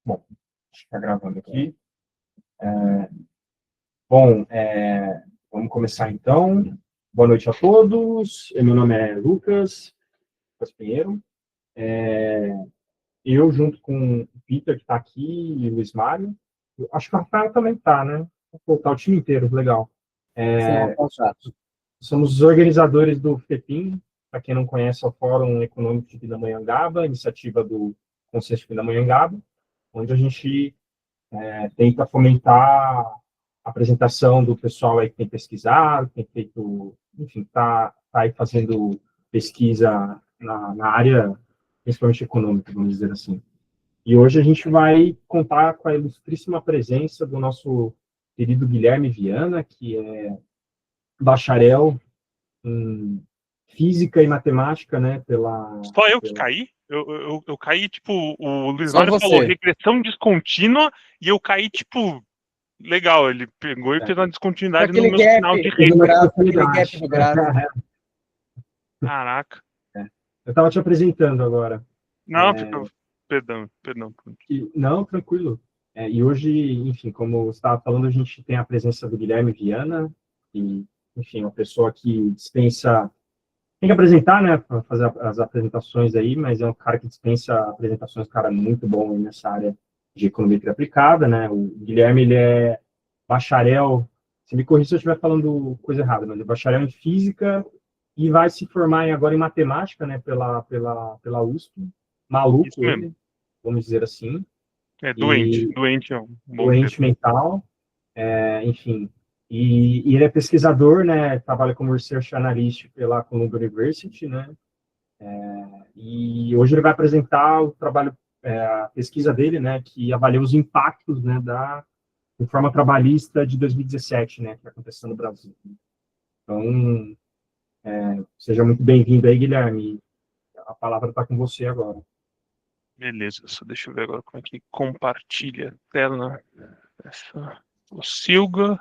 Bom, deixa eu ficar gravando aqui. Bom, vamos começar então. Boa noite a todos. Meu nome é Lucas Pinheiro. Eu, junto com o Peter, que está aqui, e o Luiz Mário. Acho que o Rafael também está, né? Vou colocar o time inteiro, legal. Sim, contrato. Somos os organizadores do FEPIM. Para quem não conhece, é o Fórum Econômico de Pindamonhangaba, iniciativa do Conselho de Pindamonhangaba, onde a gente tenta fomentar a apresentação do pessoal aí que tem pesquisado, que tem feito, enfim, está aí fazendo pesquisa na área, principalmente econômica, vamos dizer assim. E hoje a gente vai contar com a ilustríssima presença do nosso querido Guilherme Viana, que é bacharel em física e matemática, né, Só eu que caí? Eu caí, tipo, o Luiz Só Mário falou você. regressão descontínua e eu caí, tipo, legal. Ele pegou e fez uma descontinuidade no meu sinal de rei. Aquele gap no gráfico. Caraca. Eu estava te apresentando agora. Não, perdão. Não, tranquilo. E hoje, enfim, como você estava falando, a gente tem a presença do Guilherme Viana, e, enfim, uma pessoa que dispensa. Tem que apresentar, né, para fazer as apresentações aí, mas é um cara que dispensa apresentações, um cara muito bom aí nessa área de econometria aplicada, né? O Guilherme, ele é bacharel, se me corrija se eu estiver falando coisa errada, mas ele é bacharel em física e vai se formar agora em matemática, né, pela USP. Isso Maluco mesmo. ele, vamos dizer assim. É doente. E Doente é um bom doente termo. mental, enfim. E ele é pesquisador, né? Trabalha como Research Analyst pela Columbia University, né? E hoje ele vai apresentar o trabalho, a pesquisa dele, né? Que avalia os impactos, né? Da reforma trabalhista de 2017, né? Que aconteceu no Brasil. Então, seja muito bem-vindo aí, Guilherme. A palavra está com você agora. Beleza, só deixa eu ver agora como é que compartilha a tela. O Silga.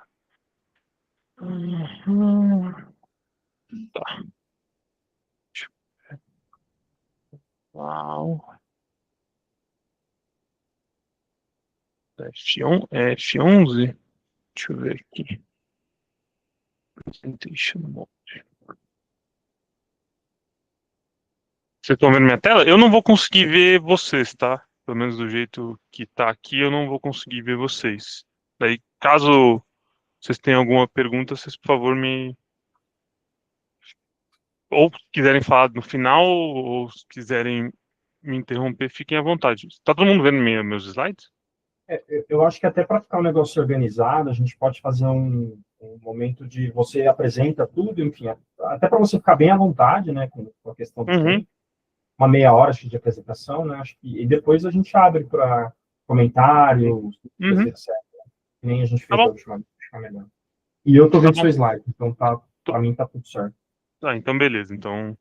Tá. Deixa eu ver. Uau. F11? Deixa eu ver aqui. Presentation mode. Vocês estão vendo minha tela? Eu não vou conseguir ver vocês, tá? Pelo menos do jeito que tá aqui, eu não vou conseguir ver vocês. Daí, caso vocês tenham alguma pergunta, vocês, por favor, ou quiserem falar no final, ou se quiserem me interromper, fiquem à vontade. Tá todo mundo vendo meus slides? Eu acho que até para ficar um negócio organizado, a gente pode fazer um momento de você apresenta tudo, enfim, até para você ficar bem à vontade, né, com a questão do Uhum. tempo, uma meia hora acho, de apresentação, né, acho que, e depois a gente abre para comentários, Uhum. etc. Que nem a gente Tá fez da bom. última vez, ficar melhor. E eu tô Tá vendo bom. seu slide, então para mim tá tudo certo. Tá, então beleza. Então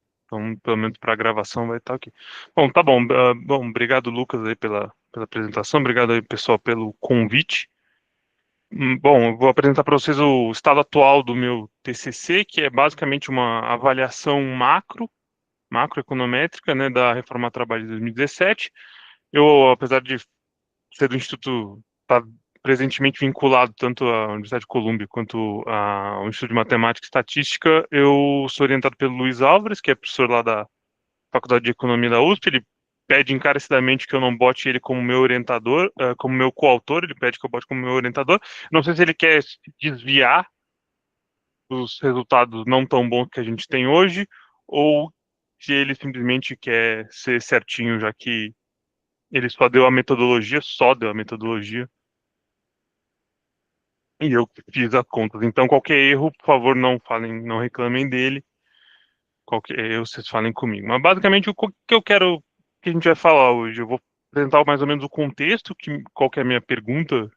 pelo menos para a gravação vai estar aqui. Bom, tá bom. Bom, obrigado, Lucas, aí pela apresentação. Obrigado aí, pessoal, pelo convite. Bom, eu vou apresentar para vocês o estado atual do meu TCC, que é basicamente uma avaliação macroeconométrica, né, da reforma trabalhista de 2017. Eu, apesar de ser do Instituto, tá presentemente vinculado tanto à Universidade de Colômbia quanto ao Instituto de Matemática e Estatística, eu sou orientado pelo Luiz Álvares, que é professor lá da Faculdade de Economia da USP. Ele pede encarecidamente que eu não bote ele como meu orientador, como meu coautor, ele pede que eu bote como meu orientador. Não sei se ele quer se desviar dos resultados não tão bons que a gente tem hoje, ou se ele simplesmente quer ser certinho, já que ele só deu a metodologia, e eu fiz as contas. Então, qualquer erro, por favor, não falem, não reclamem dele. Qualquer erro, vocês falem comigo. Mas, basicamente, o que eu quero que a gente vai falar hoje, eu vou apresentar mais ou menos o contexto, qual que é a minha pergunta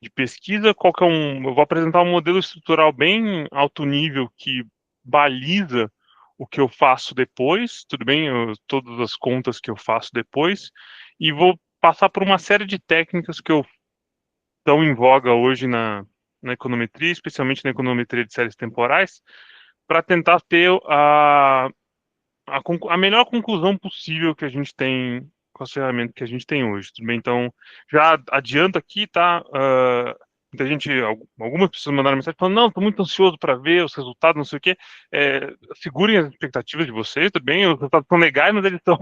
de pesquisa, eu vou apresentar um modelo estrutural bem alto nível que baliza o que eu faço depois, tudo bem? Todas as contas que eu faço depois, e vou passar por uma série de técnicas que estão em voga hoje na econometria, especialmente na econometria de séries temporais, para tentar ter a melhor conclusão possível que a gente tem com as ferramentas que a gente tem hoje, tudo bem? Então, já adianto aqui, tá? Muita gente, algumas pessoas mandaram mensagem falando, não, estou muito ansioso para ver os resultados, não sei o quê. Segurem as expectativas de vocês, tudo bem? Os resultados são legais, mas eles são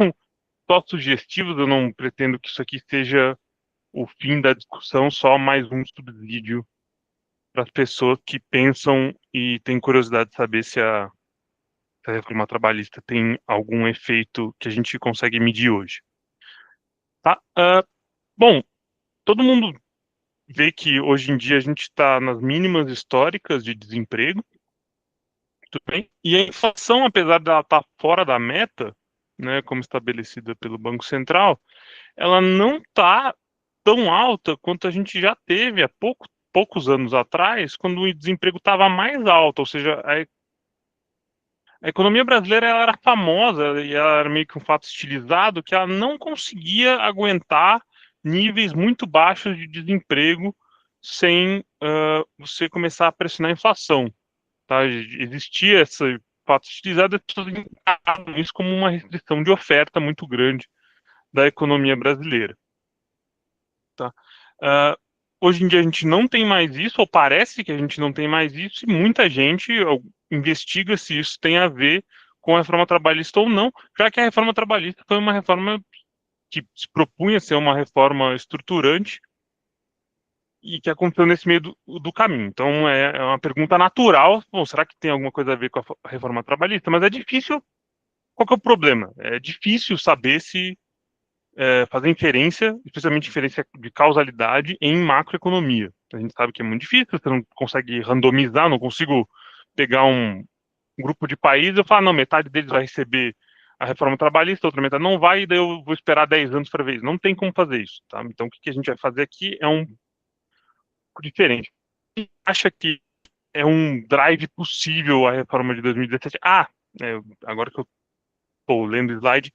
só sugestivos, eu não pretendo que isso aqui seja o fim da discussão, só mais um subsídio para as pessoas que pensam e têm curiosidade de saber se a reforma trabalhista tem algum efeito que a gente consegue medir hoje. Tá? Bom, todo mundo vê que hoje em dia a gente está nas mínimas históricas de desemprego, tudo bem? E a inflação, apesar dela estar fora da meta, né, como estabelecida pelo Banco Central, ela não está tão alta quanto a gente já teve há poucos anos atrás, quando o desemprego estava mais alto, ou seja, a economia brasileira ela era famosa e ela era meio que um fato estilizado que ela não conseguia aguentar níveis muito baixos de desemprego sem você começar a pressionar a inflação. Tá? Existia esse fato estilizado e as pessoas encaravam isso como uma restrição de oferta muito grande da economia brasileira. Tá? Uh, Hoje em dia a gente não tem mais isso, ou parece que a gente não tem mais isso, e muita gente investiga se isso tem a ver com a reforma trabalhista ou não, já que a reforma trabalhista foi uma reforma que se propunha ser uma reforma estruturante e que aconteceu nesse meio do caminho. Então é uma pergunta natural, bom, será que tem alguma coisa a ver com a reforma trabalhista? Mas é difícil, qual que é o problema? É difícil saber se fazer inferência, especialmente inferência de causalidade em macroeconomia. A gente sabe que é muito difícil, você não consegue randomizar, não consigo pegar um grupo de países e falar, não, metade deles vai receber a reforma trabalhista, outra metade não vai, e daí eu vou esperar 10 anos para ver isso. Não tem como fazer isso, tá? Então, o que a gente vai fazer aqui é um pouco diferente. Acha que é um drive possível a reforma de 2017? Agora que eu estou lendo o slide,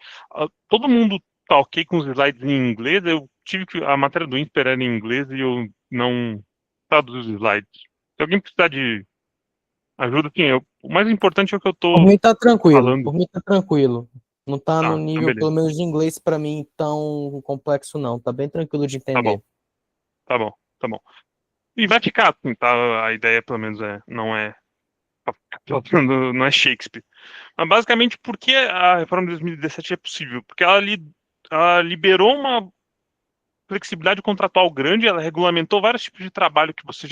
todo mundo tá ok com os slides em inglês. Eu tive que a matéria do INSPER era em inglês e eu não traduzi os slides. Se alguém precisar de ajuda, sim, o mais importante é o que eu Por estou mim tá tranquilo, falando. por mim tá tranquilo. Não tá no Então nível, beleza. pelo menos de inglês, para mim, tão complexo, não. Tá bem tranquilo de Tá bom, entender. tá bom, tá bom. E vai ficar assim, tá? A ideia, pelo menos, não é não é Shakespeare. Mas basicamente, por que a reforma de 2017 é possível? Porque ela liberou uma flexibilidade contratual grande, ela regulamentou vários tipos de trabalho que você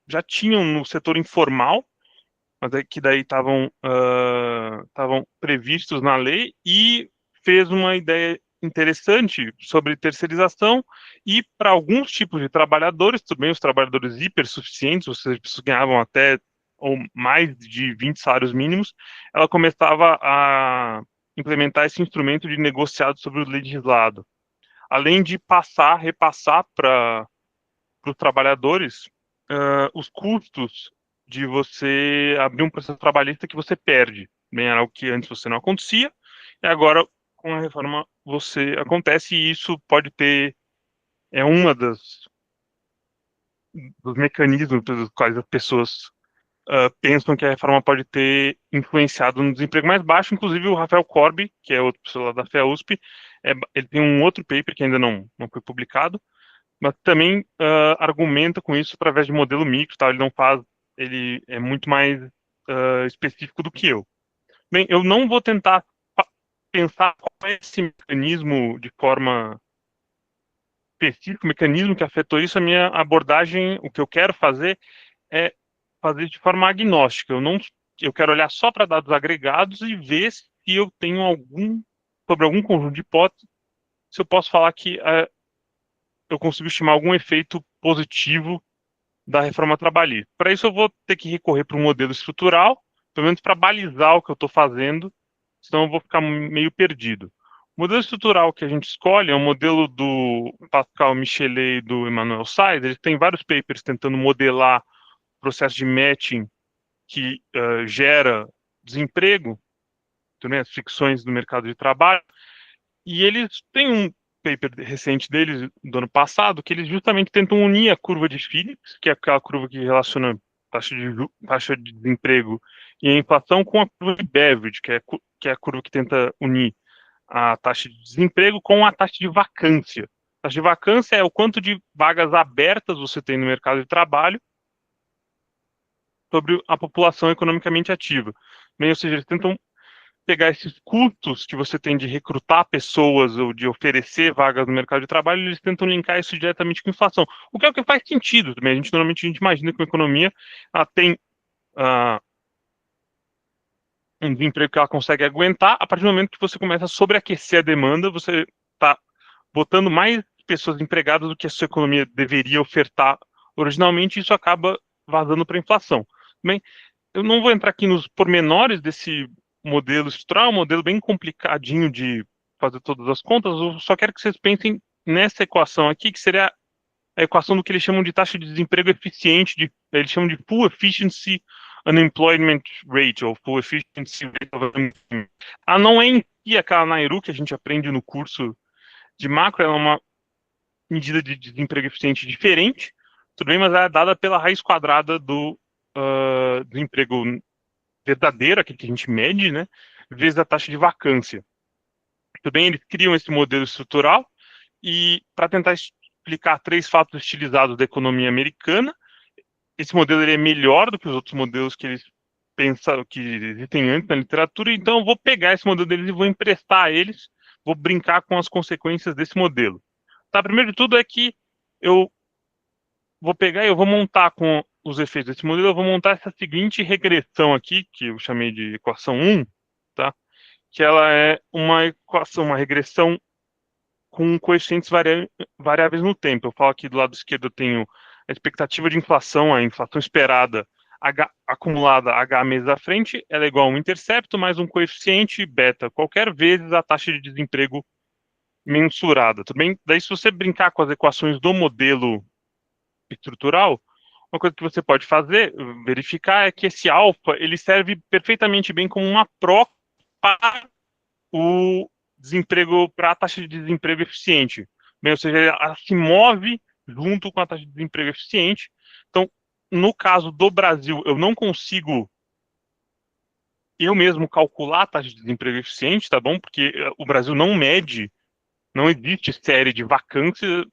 já tinham no setor informal, mas que daí estavam previstos na lei, e fez uma ideia interessante sobre terceirização, e para alguns tipos de trabalhadores, também os trabalhadores hipersuficientes, ou seja, pessoas que ganhavam até ou mais de 20 salários mínimos, ela começava a implementar esse instrumento de negociado sobre o legislado, além de repassar para os trabalhadores os custos de você abrir um processo trabalhista que você perde. Bem, era o que antes você não acontecia, e agora com a reforma você acontece, e isso pode ter, uma dos mecanismos pelos quais as pessoas pensam que a reforma pode ter influenciado no desemprego mais baixo. Inclusive o Rafael Corbi, que é outro pessoa lá da FEUSP, ele tem um outro paper que ainda não foi publicado, mas também argumenta com isso através de modelo micro, tá? Ele é muito mais específico do que eu. Bem, eu não vou tentar pensar qual é esse mecanismo de forma específica, o mecanismo que afetou isso. A minha abordagem, o que eu quero fazer é fazer de forma agnóstica. Eu quero olhar só para dados agregados e ver se eu tenho sobre algum conjunto de hipóteses, se eu posso falar que eu consigo estimar algum efeito positivo da reforma trabalhista. Para isso, eu vou ter que recorrer para um modelo estrutural, pelo menos para balizar o que eu estou fazendo, senão eu vou ficar meio perdido. O modelo estrutural que a gente escolhe é o modelo do Pascal Michelet e do Emmanuel Saez. Eles têm vários papers tentando modelar o processo de matching que gera desemprego, né, as fricções do mercado de trabalho, e eles têm um paper recente deles, do ano passado, que eles justamente tentam unir a curva de Phillips, que é aquela curva que relaciona taxa de desemprego e a inflação, com a curva de Beveridge, que é a curva que tenta unir a taxa de desemprego com a taxa de vacância. A taxa de vacância é o quanto de vagas abertas você tem no mercado de trabalho sobre a população economicamente ativa. Bem, ou seja, eles tentam pegar esses custos que você tem de recrutar pessoas ou de oferecer vagas no mercado de trabalho, eles tentam linkar isso diretamente com inflação. O que é o que faz sentido também. Normalmente a gente imagina que uma economia ela tem um desemprego que ela consegue aguentar. A partir do momento que você começa a sobreaquecer a demanda, você está botando mais pessoas empregadas do que a sua economia deveria ofertar originalmente, e isso acaba vazando para a inflação. Bem, eu não vou entrar aqui nos pormenores desse modelo estrutural, um modelo bem complicadinho de fazer todas as contas, eu só quero que vocês pensem nessa equação aqui, que seria a equação do que eles chamam de taxa de desemprego eficiente, eles chamam de Full Efficiency Unemployment Rate, ou Full Efficiency Rate of Unemployment. Ela não é em si aquela Nairu que a gente aprende no curso de macro, ela é uma medida de desemprego eficiente diferente, tudo bem, mas ela é dada pela raiz quadrada do desemprego verdadeiro, aquele que a gente mede, né, vezes a taxa de vacância. Tudo bem, eles criam esse modelo estrutural e para tentar explicar três fatos estilizados da economia americana, esse modelo ele é melhor do que os outros modelos que eles pensaram que existem antes na literatura, então eu vou pegar esse modelo deles e vou emprestar a eles, vou brincar com as consequências desse modelo. Tá, primeiro de tudo é que eu vou pegar e eu vou montar com os efeitos desse modelo, eu vou montar essa seguinte regressão aqui, que eu chamei de equação 1, tá? Que ela é uma equação, uma regressão com coeficientes variáveis no tempo. Eu falo aqui do lado esquerdo, eu tenho a expectativa de inflação, a inflação esperada acumulada H meses à frente, ela é igual a um intercepto mais um coeficiente beta, qualquer vezes a taxa de desemprego mensurada. Tudo bem? Daí, se você brincar com as equações do modelo estrutural, uma coisa que você pode fazer, verificar, é que esse alfa ele serve perfeitamente bem como uma pró para o desemprego, para a taxa de desemprego eficiente. Bem, ou seja, ela se move junto com a taxa de desemprego eficiente. Então, no caso do Brasil, eu não consigo eu mesmo calcular a taxa de desemprego eficiente, tá bom? Porque o Brasil não mede, não existe série de vacância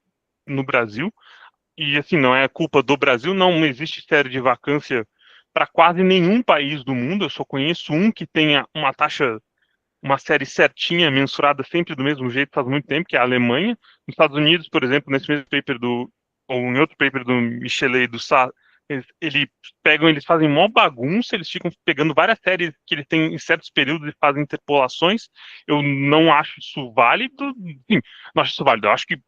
no Brasil. E assim, não é culpa do Brasil, não existe série de vacância para quase nenhum país do mundo. Eu só conheço um que tenha uma taxa, uma série certinha, mensurada sempre do mesmo jeito faz muito tempo, que é a Alemanha. Nos Estados Unidos, por exemplo, nesse mesmo paper ou em outro paper do Michelet e do Sá, eles fazem mó bagunça, eles ficam pegando várias séries que eles têm em certos períodos e fazem interpolações. Eu não acho isso válido, enfim, não acho isso válido. Eu acho que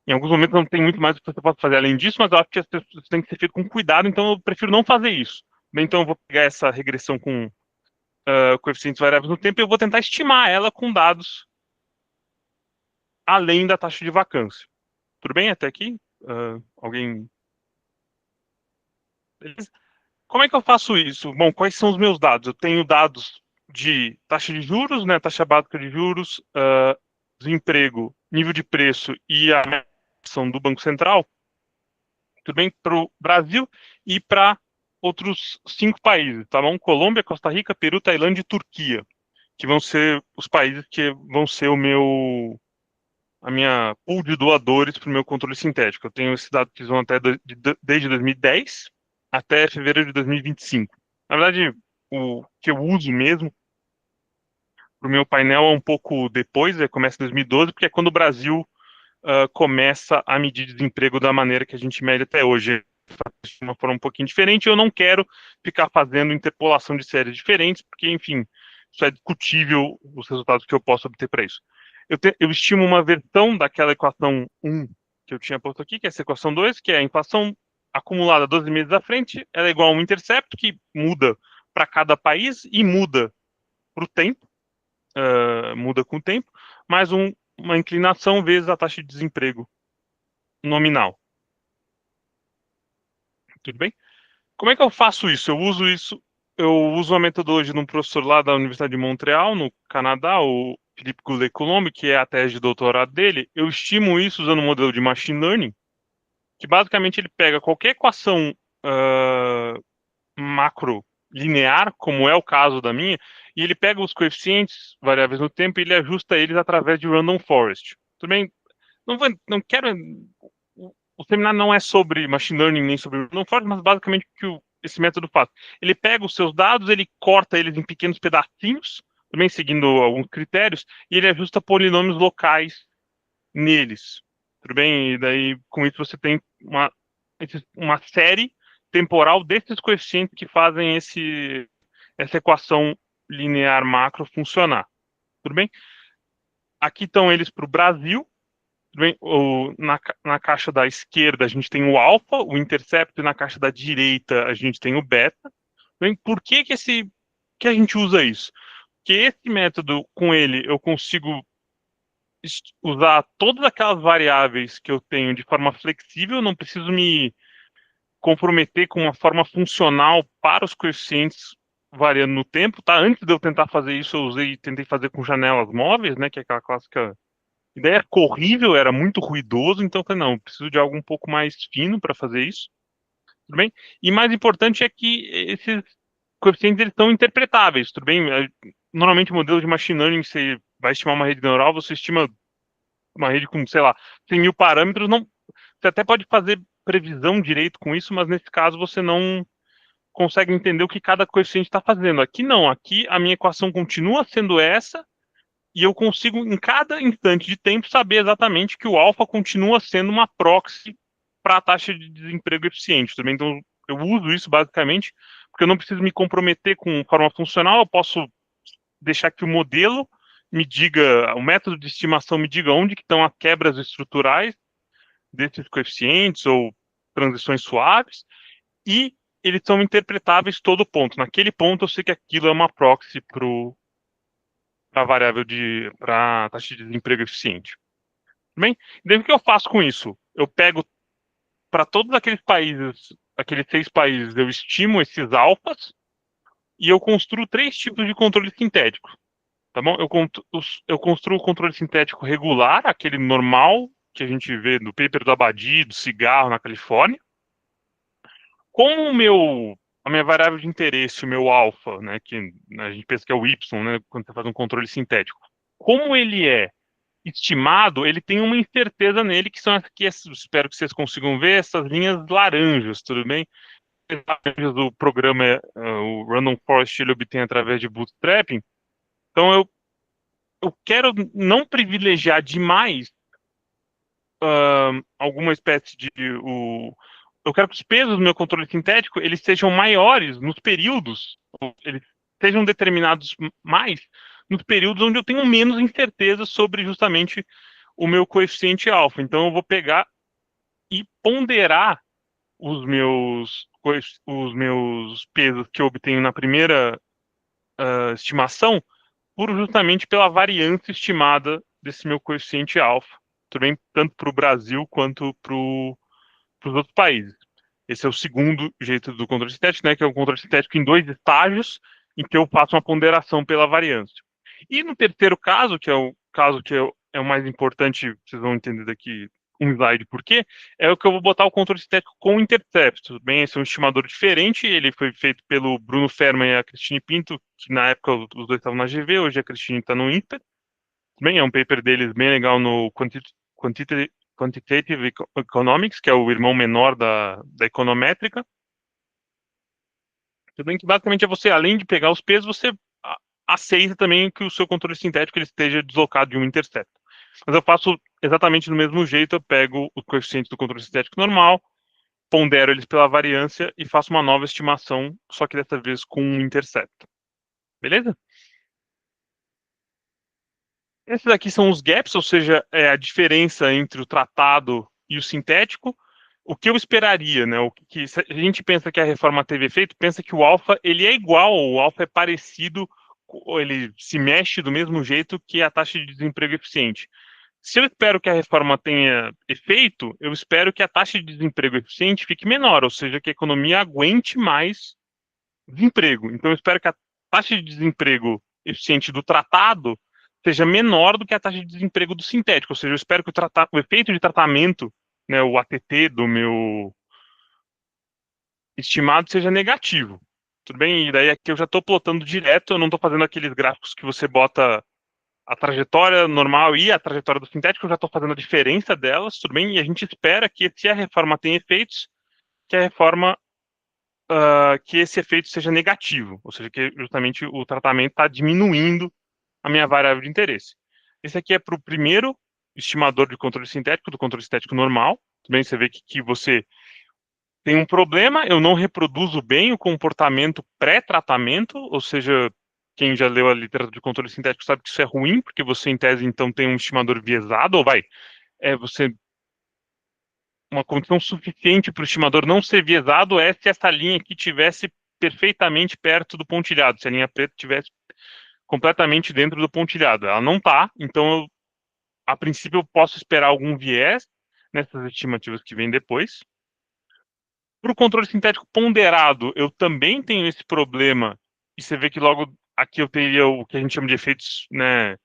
em alguns momentos não tem muito mais que você possa fazer além disso, mas eu acho que as pessoas têm que ser feito com cuidado, então eu prefiro não fazer isso. Bem, então eu vou pegar essa regressão com coeficientes variáveis no tempo e eu vou tentar estimar ela com dados além da taxa de vacância. Tudo bem até aqui? Alguém? Beleza? Como é que eu faço isso? Bom, quais são os meus dados? Eu tenho dados de taxa de juros, né, taxa básica de juros, desemprego, nível de preço e a ação do Banco Central, tudo bem? Para o Brasil e para outros 5 países, tá bom? Colômbia, Costa Rica, Peru, Tailândia e Turquia, que vão ser os países que vão ser a minha pool de doadores para o meu controle sintético. Eu tenho esse dado que vão até desde 2010 até fevereiro de 2025. Na verdade, o que eu uso mesmo para o meu painel é um pouco depois, começa em 2012, porque é quando o Brasil começa a medir desemprego da maneira que a gente mede até hoje, de uma forma um pouquinho diferente. Eu não quero ficar fazendo interpolação de séries diferentes, porque, enfim, isso é discutível os resultados que eu posso obter para isso. Eu estimo uma versão daquela equação 1 que eu tinha posto aqui, que é essa equação 2, que é a inflação acumulada 12 meses à frente, ela é igual a um intercepto, que muda para cada país e muda para o tempo, muda com o tempo, mais uma inclinação vezes a taxa de desemprego nominal. Tudo bem? Como é que eu faço isso? Eu uso uma metodologia de um professor lá da Universidade de Montreal, no Canadá, o Philippe Goulet-Colombe, que é a tese de doutorado dele. Eu estimo isso usando um modelo de machine learning, que basicamente ele pega qualquer equação macro linear, como é o caso da minha, e ele pega os coeficientes variáveis no tempo e ele ajusta eles através de random forest. Tudo bem? Não quero. O seminário não é sobre machine learning nem sobre random forest, mas basicamente o que esse método faz. Ele pega os seus dados, ele corta eles em pequenos pedacinhos, também seguindo alguns critérios, e ele ajusta polinômios locais neles. Tudo bem? E daí, com isso, você tem uma série temporal desses coeficientes que fazem essa equação linear macro funcionar. Tudo bem? Aqui estão eles para o Brasil. Tudo bem? Na caixa da esquerda a gente tem o alfa, o intercepto, e na caixa da direita a gente tem o beta. Tudo bem? Por que a gente usa isso? Porque esse método, com ele, eu consigo usar todas aquelas variáveis que eu tenho de forma flexível, não preciso me comprometer com uma forma funcional para os coeficientes variando no tempo, tá? Antes de eu tentar fazer isso, tentei fazer com janelas móveis, né, que é aquela clássica ideia horrível, era muito ruidoso, então eu falei, não, eu preciso de algo um pouco mais fino para fazer isso, tudo bem? E mais importante é que esses coeficientes eles são interpretáveis, tudo bem? Normalmente o modelo de machine learning, você vai estimar uma rede neural, você estima uma rede com, sei lá, 100 mil parâmetros, não, você até pode fazer previsão direito com isso, mas nesse caso você não consegue entender o que cada coeficiente está fazendo. Aqui não, aqui a minha equação continua sendo essa, e eu consigo, em cada instante de tempo, saber exatamente que o alfa continua sendo uma proxy para a taxa de desemprego eficiente. Também, então, eu uso isso basicamente porque eu não preciso me comprometer com forma funcional, eu posso deixar que o modelo me diga, o método de estimação me diga onde que estão as quebras estruturais desses coeficientes ou transições suaves, e eles são interpretáveis todo ponto. Naquele ponto eu sei que aquilo é uma proxy para a variável para a taxa de desemprego eficiente. Bem, daí o que eu faço com isso? Eu pego para todos aqueles países, aqueles 6 países, eu estimo esses alfas e eu construo 3 tipos de controle sintético. Tá bom? Eu construo o controle sintético regular, aquele normal que a gente vê no paper do Abadi, do cigarro na Califórnia. Com a minha variável de interesse, o meu alfa, né, que a gente pensa que é o y, né, quando você faz um controle sintético. Como ele é estimado, ele tem uma incerteza nele, que são aqui, espero que vocês consigam ver, essas linhas laranjas, tudo bem? As laranjas do programa, o Random Forest, ele obtém através de bootstrapping. Então, eu quero não privilegiar demais alguma espécie de eu quero que os pesos do meu controle sintético eles sejam maiores nos períodos, eles sejam determinados mais nos períodos onde eu tenho menos incerteza sobre justamente o meu coeficiente alfa. Então eu vou pegar e ponderar os meus pesos que eu obtenho na primeira estimação justamente pela variância estimada desse meu coeficiente alfa, também tanto para o Brasil quanto para os outros países. Esse é o segundo jeito do controle sintético, né, que é um controle sintético em 2 estágios, em que eu faço uma ponderação pela variância. E no terceiro caso, que é o caso que é o mais importante, vocês vão entender daqui um slide por quê, é o que eu vou botar o controle sintético com intercepto. Bem, esse é um estimador diferente, ele foi feito pelo Bruno Ferman e a Cristine Pinto, que na época os dois estavam na GV, hoje a Cristine está no INPE. Bem, é um paper deles bem legal no Quantitative Economics, que é o irmão menor da econométrica. Tudo bem que basicamente é você, além de pegar os pesos, você aceita também que o seu controle sintético ele esteja deslocado de um intercepto. Mas eu faço exatamente do mesmo jeito, eu pego os coeficientes do controle sintético normal, pondero eles pela variância e faço uma nova estimação, só que dessa vez com um intercepto. Beleza? Esses aqui são os gaps, ou seja, é a diferença entre o tratado e o sintético. O que eu esperaria, né? Se a gente pensa que a reforma teve efeito, pensa que o alfa ele é igual, o alfa é parecido, ele se mexe do mesmo jeito que a taxa de desemprego eficiente. Se eu espero que a reforma tenha efeito, eu espero que a taxa de desemprego eficiente fique menor, ou seja, que a economia aguente mais desemprego. Então, eu espero que a taxa de desemprego eficiente do tratado seja menor do que a taxa de desemprego do sintético. Ou seja, eu espero que o efeito de tratamento, né, o ATT do meu estimado, seja negativo. Tudo bem? E daí aqui eu já estou plotando direto, eu não estou fazendo aqueles gráficos que você bota a trajetória normal e a trajetória do sintético, eu já estou fazendo a diferença delas, tudo bem? E a gente espera que, se a reforma tem efeitos, que a reforma, que esse efeito seja negativo, ou seja, que justamente o tratamento está diminuindo a minha variável de interesse. Esse aqui é para o primeiro estimador de controle sintético, do controle sintético normal. Tudo bem? Você vê que você tem um problema, eu não reproduzo bem o comportamento pré-tratamento, ou seja, quem já leu a literatura de controle sintético sabe que isso é ruim, porque você, em tese, então, tem um estimador viesado, ou você uma condição suficiente para o estimador não ser viesado é se essa linha aqui tivesse perfeitamente perto do pontilhado, se a linha preta tivesse completamente dentro do pontilhado. Ela não está, então, a princípio, eu posso esperar algum viés nessas estimativas que vêm depois. Para o controle sintético ponderado, eu também tenho esse problema, e você vê que logo aqui eu teria o que a gente chama de efeitos, né,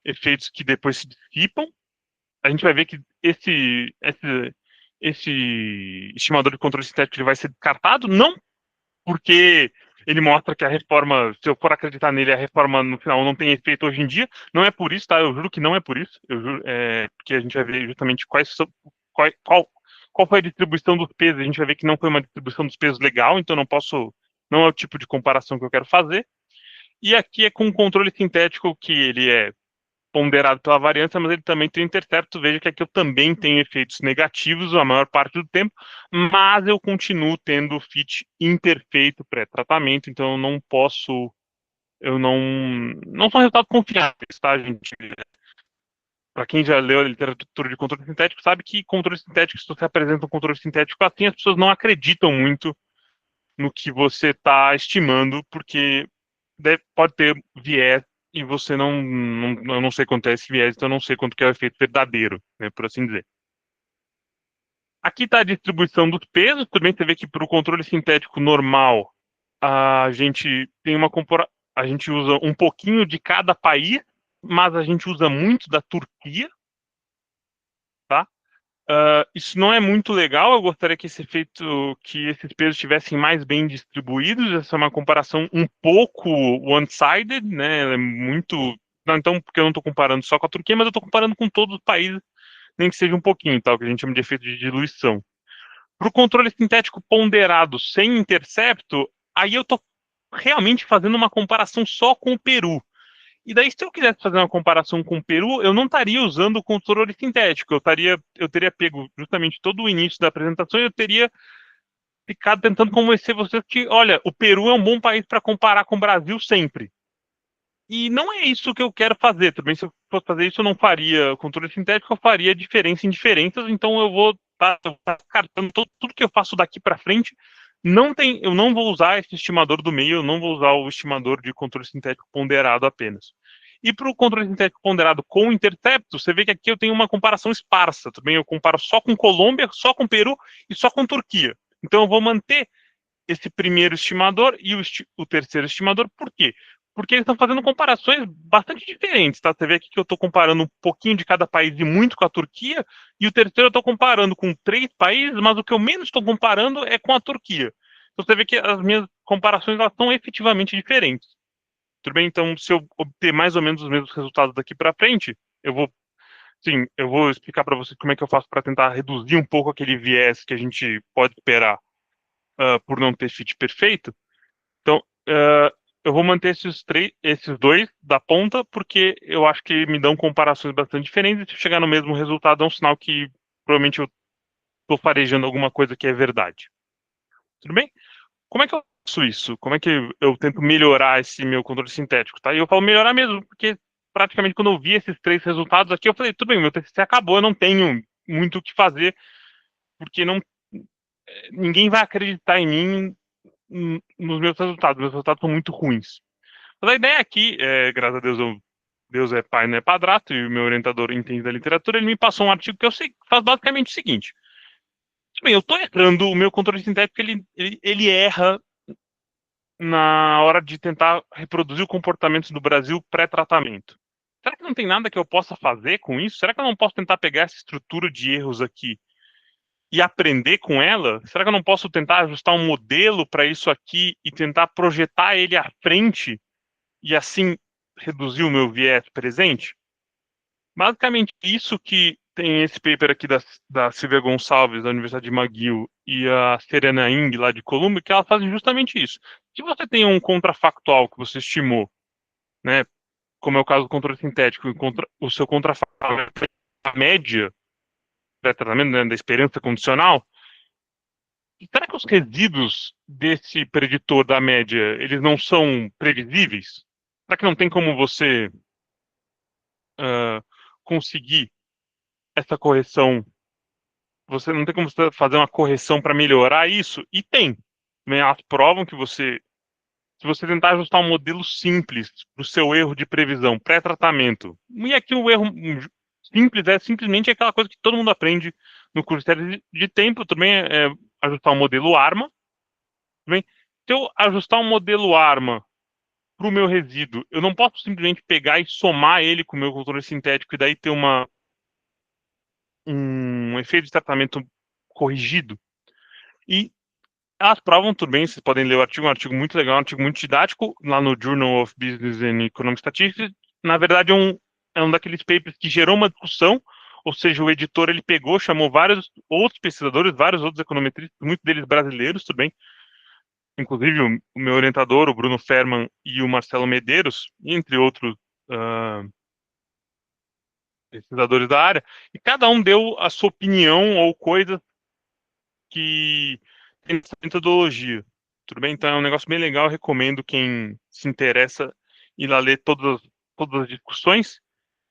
efeitos que depois se dissipam. A gente vai ver que esse estimador de controle sintético ele vai ser descartado, não porque ele mostra que a reforma, se eu for acreditar nele, a reforma no final não tem efeito hoje em dia. Não é por isso, tá? Eu juro que não é por isso. Eu juro, porque a gente vai ver justamente qual foi a distribuição dos pesos. A gente vai ver que não foi uma distribuição dos pesos legal, então não é o tipo de comparação que eu quero fazer. E aqui é com um controle sintético que ele é ponderado pela variância, mas ele também tem intercepto. Veja que aqui eu também tenho efeitos negativos a maior parte do tempo, mas eu continuo tendo fit imperfeito pré-tratamento, então não são resultados confiáveis, tá, gente? Para quem já leu a literatura de controle sintético, sabe que controle sintético, se você apresenta um controle sintético assim, as pessoas não acreditam muito no que você está estimando, porque pode ter viés e você eu não sei quanto é esse viés, então eu não sei quanto que é o efeito verdadeiro, né, por assim dizer. Aqui está a distribuição dos pesos. Também você vê que para o controle sintético normal, a gente tem a gente usa um pouquinho de cada país, mas a gente usa muito da Turquia, tá? Isso não é muito legal. Eu gostaria que que esses pesos estivessem mais bem distribuídos. Essa é uma comparação um pouco one-sided, né? Ela é muito. Não, então, porque eu não estou comparando só com a Turquia, mas eu estou comparando com todos os países, nem que seja um pouquinho, tá? O que a gente chama de efeito de diluição. Para o controle sintético ponderado sem intercepto, aí eu estou realmente fazendo uma comparação só com o Peru. E daí, se eu quisesse fazer uma comparação com o Peru, eu não estaria usando o controle sintético. Eu teria pego justamente todo o início da apresentação e eu teria ficado tentando convencer vocês que, olha, o Peru é um bom país para comparar com o Brasil sempre. E não é isso que eu quero fazer. Também, se eu fosse fazer isso, eu não faria controle sintético, eu faria diferença em diferenças. Então, eu vou estar descartando tudo que eu faço daqui para frente. Eu não vou usar esse estimador do meio, eu não vou usar o estimador de controle sintético ponderado apenas. E para o controle sintético ponderado com intercepto, você vê que aqui eu tenho uma comparação esparsa. Também eu comparo só com Colômbia, só com Peru e só com Turquia. Então eu vou manter esse primeiro estimador e o terceiro estimador. Por quê? Porque eles estão fazendo comparações bastante diferentes, tá? Você vê aqui que eu estou comparando um pouquinho de cada país e muito com a Turquia, e o terceiro eu estou comparando com 3 países, mas o que eu menos estou comparando é com a Turquia. Então você vê que as minhas comparações elas são efetivamente diferentes. Tudo bem? Então, se eu obter mais ou menos os mesmos resultados daqui para frente, eu vou explicar para vocês como é que eu faço para tentar reduzir um pouco aquele viés que a gente pode esperar por não ter fit perfeito. Então, eu vou manter esses dois da ponta, porque eu acho que me dão comparações bastante diferentes, e se chegar no mesmo resultado é um sinal que provavelmente eu estou farejando alguma coisa que é verdade. Tudo bem? Como é que eu faço isso? Como é que eu tento melhorar esse meu controle sintético, tá? E eu falo melhorar mesmo, porque praticamente quando eu vi esses 3 resultados aqui, eu falei, tudo bem, meu TCC acabou, eu não tenho muito o que fazer, porque ninguém vai acreditar em mim nos meus resultados são muito ruins. Mas a ideia aqui, graças a Deus, Deus é pai, não é padrasto, e o meu orientador entende da literatura, ele me passou um artigo que eu sei que faz basicamente o seguinte. Bem, eu estou errando, o meu controle sintético, ele erra na hora de tentar reproduzir o comportamento do Brasil pré-tratamento. Será que não tem nada que eu possa fazer com isso? Será que eu não posso tentar pegar essa estrutura de erros aqui e aprender com ela, será que eu não posso tentar ajustar um modelo para isso aqui e tentar projetar ele à frente e assim reduzir o meu viés presente? Basicamente, isso que tem esse paper aqui da Silvia Gonçalves, da Universidade de McGill, e a Serena Ing, lá de Colômbia, que elas fazem justamente isso. Se você tem um contrafactual que você estimou, né, como é o caso do controle sintético, e o seu contrafactual é a média pré-tratamento, né, da esperança condicional, será que os resíduos desse preditor da média, eles não são previsíveis? Será que não tem como você conseguir essa correção? Você não tem como você fazer uma correção para melhorar isso? E tem. Elas provam que se você tentar ajustar um modelo simples para o seu erro de previsão, pré-tratamento, e aqui o erro simples é simplesmente aquela coisa que todo mundo aprende no curso de tempo, também é ajustar um modelo ARMA. Também, se eu ajustar um modelo ARMA para o meu resíduo, eu não posso simplesmente pegar e somar ele com o meu controle sintético e daí ter um efeito de tratamento corrigido. E elas provam tudo bem, vocês podem ler o artigo, um artigo muito legal, um artigo muito didático, lá no Journal of Business and Economic Statistics. Na verdade, é um daqueles papers que gerou uma discussão, ou seja, o editor ele pegou, chamou vários outros pesquisadores, vários outros econometristas, muitos deles brasileiros, tudo bem. Inclusive o meu orientador, o Bruno Ferman e o Marcelo Medeiros, entre outros pesquisadores da área, e cada um deu a sua opinião ou coisa que tem essa metodologia. Tudo bem? Então é um negócio bem legal, eu recomendo quem se interessa ir lá ler todas as discussões.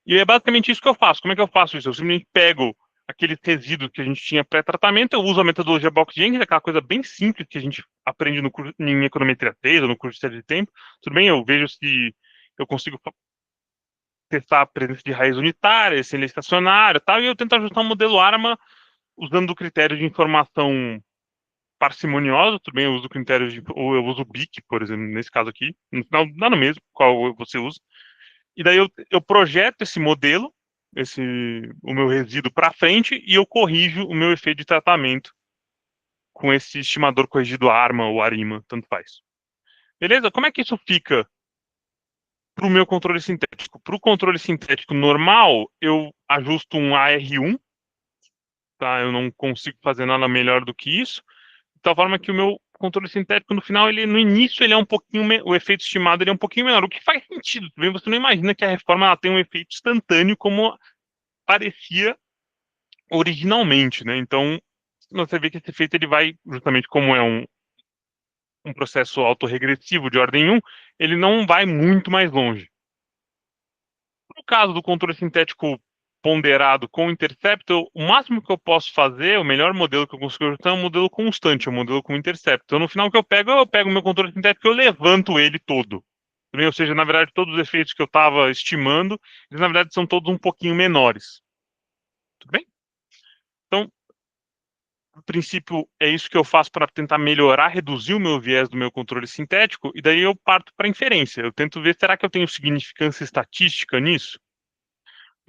E é basicamente isso que eu faço. Como é que eu faço isso? Eu simplesmente pego aquele resíduo que a gente tinha pré-tratamento, eu uso a metodologia Box-Jenkins, aquela coisa bem simples que a gente aprende no curso, em Econometria 3 ou no curso de série de tempo. Tudo bem? Eu vejo se eu consigo testar a presença de raiz unitária, se ele é estacionário e tal, e eu tento ajustar um modelo ARMA usando o critério de informação parcimoniosa, tudo bem, eu uso critérios ou eu uso o BIC, por exemplo, nesse caso aqui, no final dá no mesmo qual você usa, e daí eu projeto esse modelo, o meu resíduo para frente, e eu corrijo o meu efeito de tratamento com esse estimador corrigido ARMA ou ARIMA, tanto faz. Beleza? Como é que isso fica para o meu controle sintético? Para o controle sintético normal, eu ajusto um AR1, tá? Eu não consigo fazer nada melhor do que isso, de tal forma que o meu controle sintético, no final, no início, ele é um pouquinho, o efeito estimado ele é um pouquinho menor, o que faz sentido. Você não imagina que a reforma ela tem um efeito instantâneo como parecia originalmente, né? Então, você vê que esse efeito ele vai, justamente como é um processo autorregressivo de ordem 1, ele não vai muito mais longe. No caso do controle sintético ponderado com interceptor, o máximo que eu posso fazer, o melhor modelo que eu consigo ajustar é um modelo constante, um modelo com interceptor. Então, no final, o que eu pego o meu controle sintético e eu levanto ele todo. Ou seja, na verdade, todos os efeitos que eu estava estimando, eles, na verdade, são todos um pouquinho menores. Tudo bem? Então, no princípio, é isso que eu faço para tentar melhorar, reduzir o meu viés do meu controle sintético, e daí eu parto para a inferência. Eu tento ver, será que eu tenho significância estatística nisso?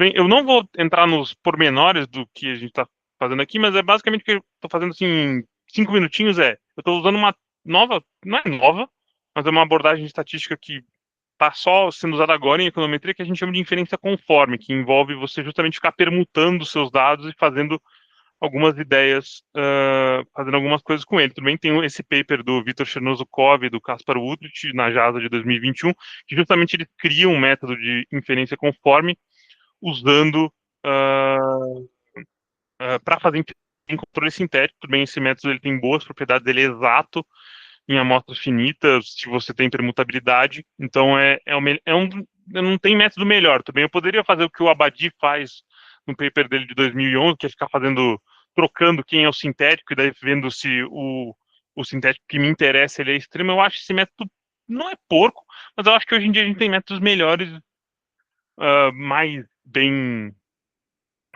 Bem, eu não vou entrar nos pormenores do que a gente está fazendo aqui, mas é basicamente o que eu estou fazendo assim, em 5 minutinhos. Eu estou usando uma nova, não é nova, mas é uma abordagem estatística que está só sendo usada agora em econometria, que a gente chama de inferência conforme, que envolve você justamente ficar permutando os seus dados e fazendo algumas ideias, fazendo algumas coisas com ele. Também tem esse paper do Vitor Chernozukov e do Kaspar Udrich, na JASA de 2021, que justamente eles criam um método de inferência conforme usando para fazer em controle sintético. Também esse método ele tem boas propriedades, ele é exato em amostras finitas, se você tem permutabilidade. Então, não tem método melhor. Também eu poderia fazer o que o Abadi faz no paper dele de 2011, que é ficar trocando quem é o sintético, e daí vendo se o sintético que me interessa ele é extremo. Eu acho que esse método não é porco, mas eu acho que hoje em dia a gente tem métodos melhores, mais bem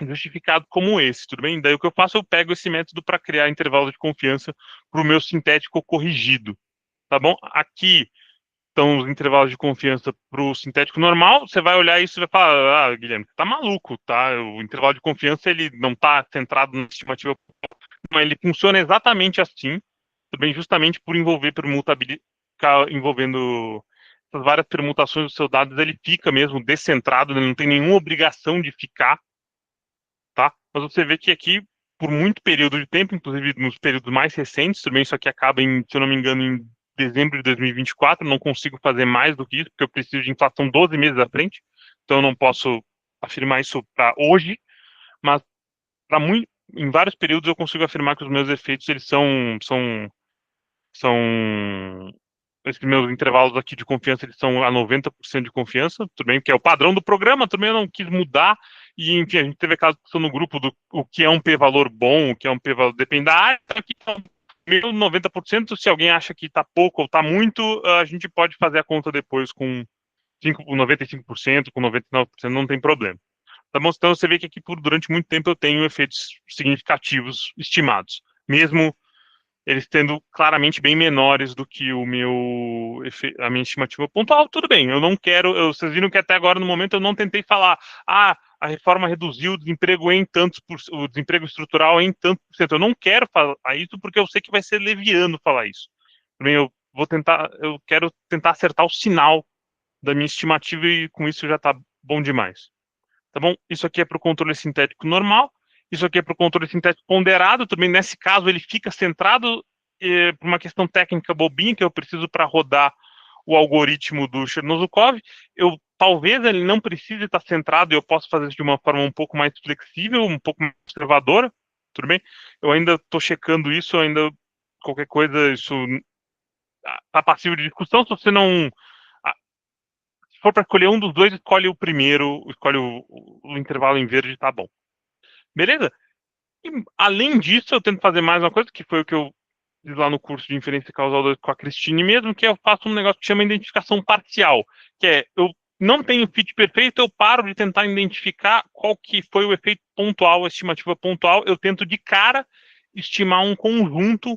justificado como esse, tudo bem? Daí o que eu faço, eu pego esse método para criar intervalo de confiança para o meu sintético corrigido, tá bom? Aqui estão os intervalos de confiança para o sintético normal. Você vai olhar isso e vai falar, Guilherme, tá maluco, tá? O intervalo de confiança ele não está centrado na estimativa Mas ele funciona exatamente assim, também justamente por envolver permutabilidade, envolvendo essas várias permutações dos seus dados, ele fica mesmo descentrado, ele não tem nenhuma obrigação de ficar, tá? Mas você vê que aqui, por muito período de tempo, inclusive nos períodos mais recentes, também isso aqui acaba em, se eu não me engano, em dezembro de 2024, não consigo fazer mais do que isso, porque eu preciso de inflação 12 meses à frente, então eu não posso afirmar isso para hoje, mas para muito, em vários períodos eu consigo afirmar que os meus efeitos eles são esses meus intervalos aqui de confiança, eles são a 90% de confiança, tudo bem, que é o padrão do programa, também eu não quis mudar, e enfim, a gente teve aquela discussão no grupo do o que é um p-valor bom, o que é um p-valor, depende da área, aqui é meu 90%, se alguém acha que está pouco ou está muito, a gente pode fazer a conta depois com 95%, com 99%, não tem problema. Tá bom? Então você vê que aqui durante muito tempo eu tenho efeitos significativos estimados, mesmo eles tendo claramente bem menores do que a minha estimativa pontual. Tudo bem, eu não quero, vocês viram que até agora no momento eu não tentei falar, a reforma reduziu o desemprego o desemprego estrutural em tantos por cento. Eu não quero falar isso porque eu sei que vai ser leviano falar isso. Também eu quero tentar acertar o sinal da minha estimativa e com isso já está bom demais. Tá bom? Isso aqui é para o controle sintético normal. Isso aqui é para o controle sintético ponderado. Também, nesse caso, ele fica centrado por uma questão técnica bobinha que eu preciso para rodar o algoritmo do Chernosukov. Talvez ele não precise estar centrado e eu posso fazer isso de uma forma um pouco mais flexível, um pouco mais conservadora. Tudo bem? Eu ainda estou checando isso, qualquer coisa, isso está passível de discussão. Se você não Se for para escolher um dos dois, escolhe o primeiro, escolhe o intervalo em verde, tá bom. Beleza? E, além disso, eu tento fazer mais uma coisa, que foi o que eu fiz lá no curso de inferência causal com a Cristine mesmo, que eu faço um negócio que chama identificação parcial, que é, eu não tenho fit perfeito, eu paro de tentar identificar qual que foi o efeito pontual, a estimativa pontual, eu tento de cara estimar um conjunto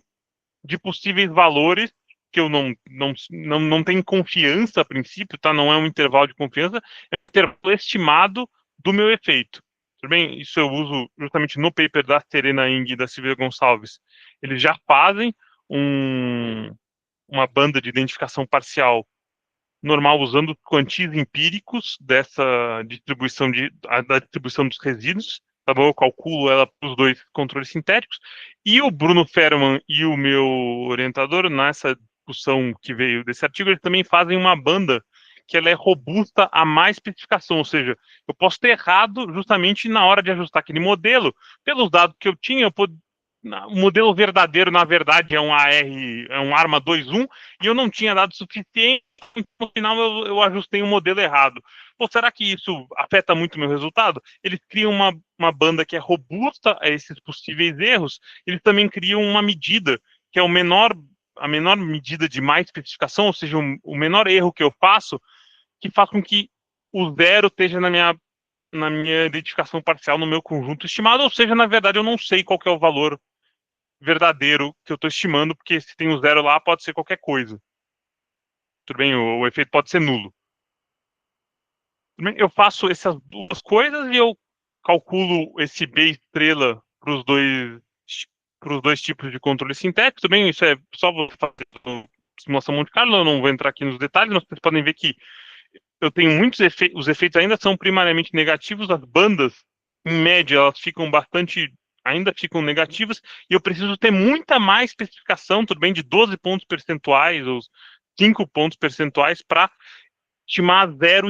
de possíveis valores que eu não tenho confiança a princípio, tá? Não é um intervalo de confiança, é um intervalo estimado do meu efeito. Tudo bem? Isso eu uso justamente no paper da Serena Ing e da Silvia Gonçalves. Eles já fazem uma banda de identificação parcial normal usando quantis empíricos dessa distribuição da distribuição dos resíduos, tá bom? Eu calculo ela para os dois controles sintéticos. E o Bruno Ferman e o meu orientador, nessa discussão que veio desse artigo, eles também fazem uma banda que ela é robusta a má especificação, ou seja, eu posso ter errado justamente na hora de ajustar aquele modelo. Pelos dados que eu tinha, o modelo verdadeiro, na verdade, é um ARMA 2.1, e eu não tinha dado suficiente, no final eu ajustei um modelo errado. Pô, será que isso afeta muito o meu resultado? Eles criam uma banda que é robusta a esses possíveis erros, eles também criam uma medida, que é a menor medida de má especificação, ou seja, o menor erro que eu faço, que faz com que o zero esteja na minha identificação parcial, no meu conjunto estimado, ou seja, na verdade, eu não sei qual que é o valor verdadeiro que eu estou estimando, porque se tem um zero lá, pode ser qualquer coisa. Tudo bem? O efeito pode ser nulo. Tudo bem? Eu faço essas duas coisas e eu calculo esse B estrela para os dois tipos de controle sintético. Tudo bem? Isso é só você fazer simulação Monte Carlo, eu não vou entrar aqui nos detalhes, mas vocês podem ver que eu tenho muitos efeitos, os efeitos ainda são primariamente negativos, as bandas, em média, ainda ficam negativas, e eu preciso ter muita mais especificação, tudo bem, de 12 pontos percentuais, ou 5 pontos percentuais, para estimar zero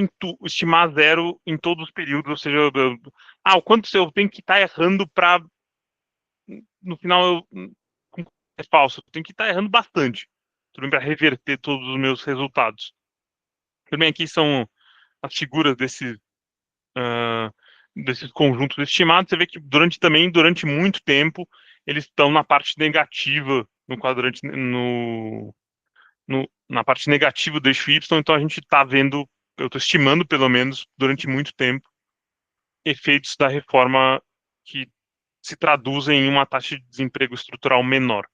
em todos os períodos, ou seja, o quanto eu tenho que estar errando para, no final, é falso, eu tenho que estar errando bastante, tudo bem, para reverter todos os meus resultados. Também aqui são as figuras desses conjuntos estimados. Você vê que durante muito tempo, eles estão na parte negativa, no quadrante, na parte negativa do eixo Y, então a gente está vendo, eu estou estimando pelo menos, durante muito tempo, efeitos da reforma que se traduzem em uma taxa de desemprego estrutural menor.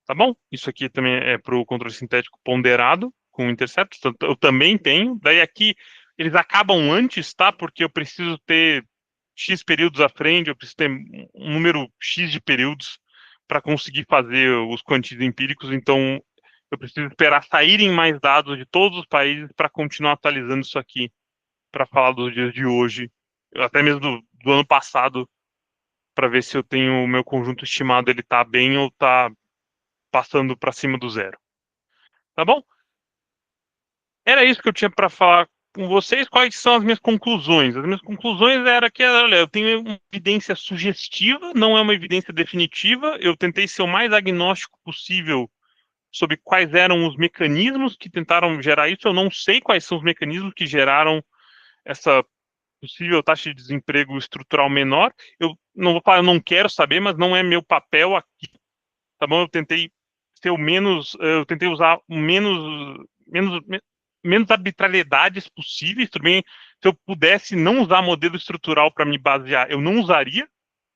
Tá bom? Isso aqui também é para o controle sintético ponderado, com interceptos, eu também tenho. Daí aqui, eles acabam antes, tá? Porque eu preciso ter X períodos à frente, eu preciso ter um número X de períodos para conseguir fazer os quantis empíricos, então eu preciso esperar saírem mais dados de todos os países para continuar atualizando isso aqui, para falar dos dias de hoje, até mesmo do ano passado, para ver se eu tenho o meu conjunto estimado, ele está bem ou está passando para cima do zero. Tá bom? Era isso que eu tinha para falar com vocês. Quais são as minhas conclusões? As minhas conclusões era que, olha, eu tenho uma evidência sugestiva, não é uma evidência definitiva. Eu tentei ser o mais agnóstico possível sobre quais eram os mecanismos que tentaram gerar isso. Eu não sei quais são os mecanismos que geraram essa possível taxa de desemprego estrutural menor. Eu não vou falar, eu não quero saber, mas não é meu papel aqui, tá bom? Eu tentei ser o menos, eu tentei usar o menos arbitrariedades possíveis. Também, se eu pudesse não usar modelo estrutural para me basear, eu não usaria,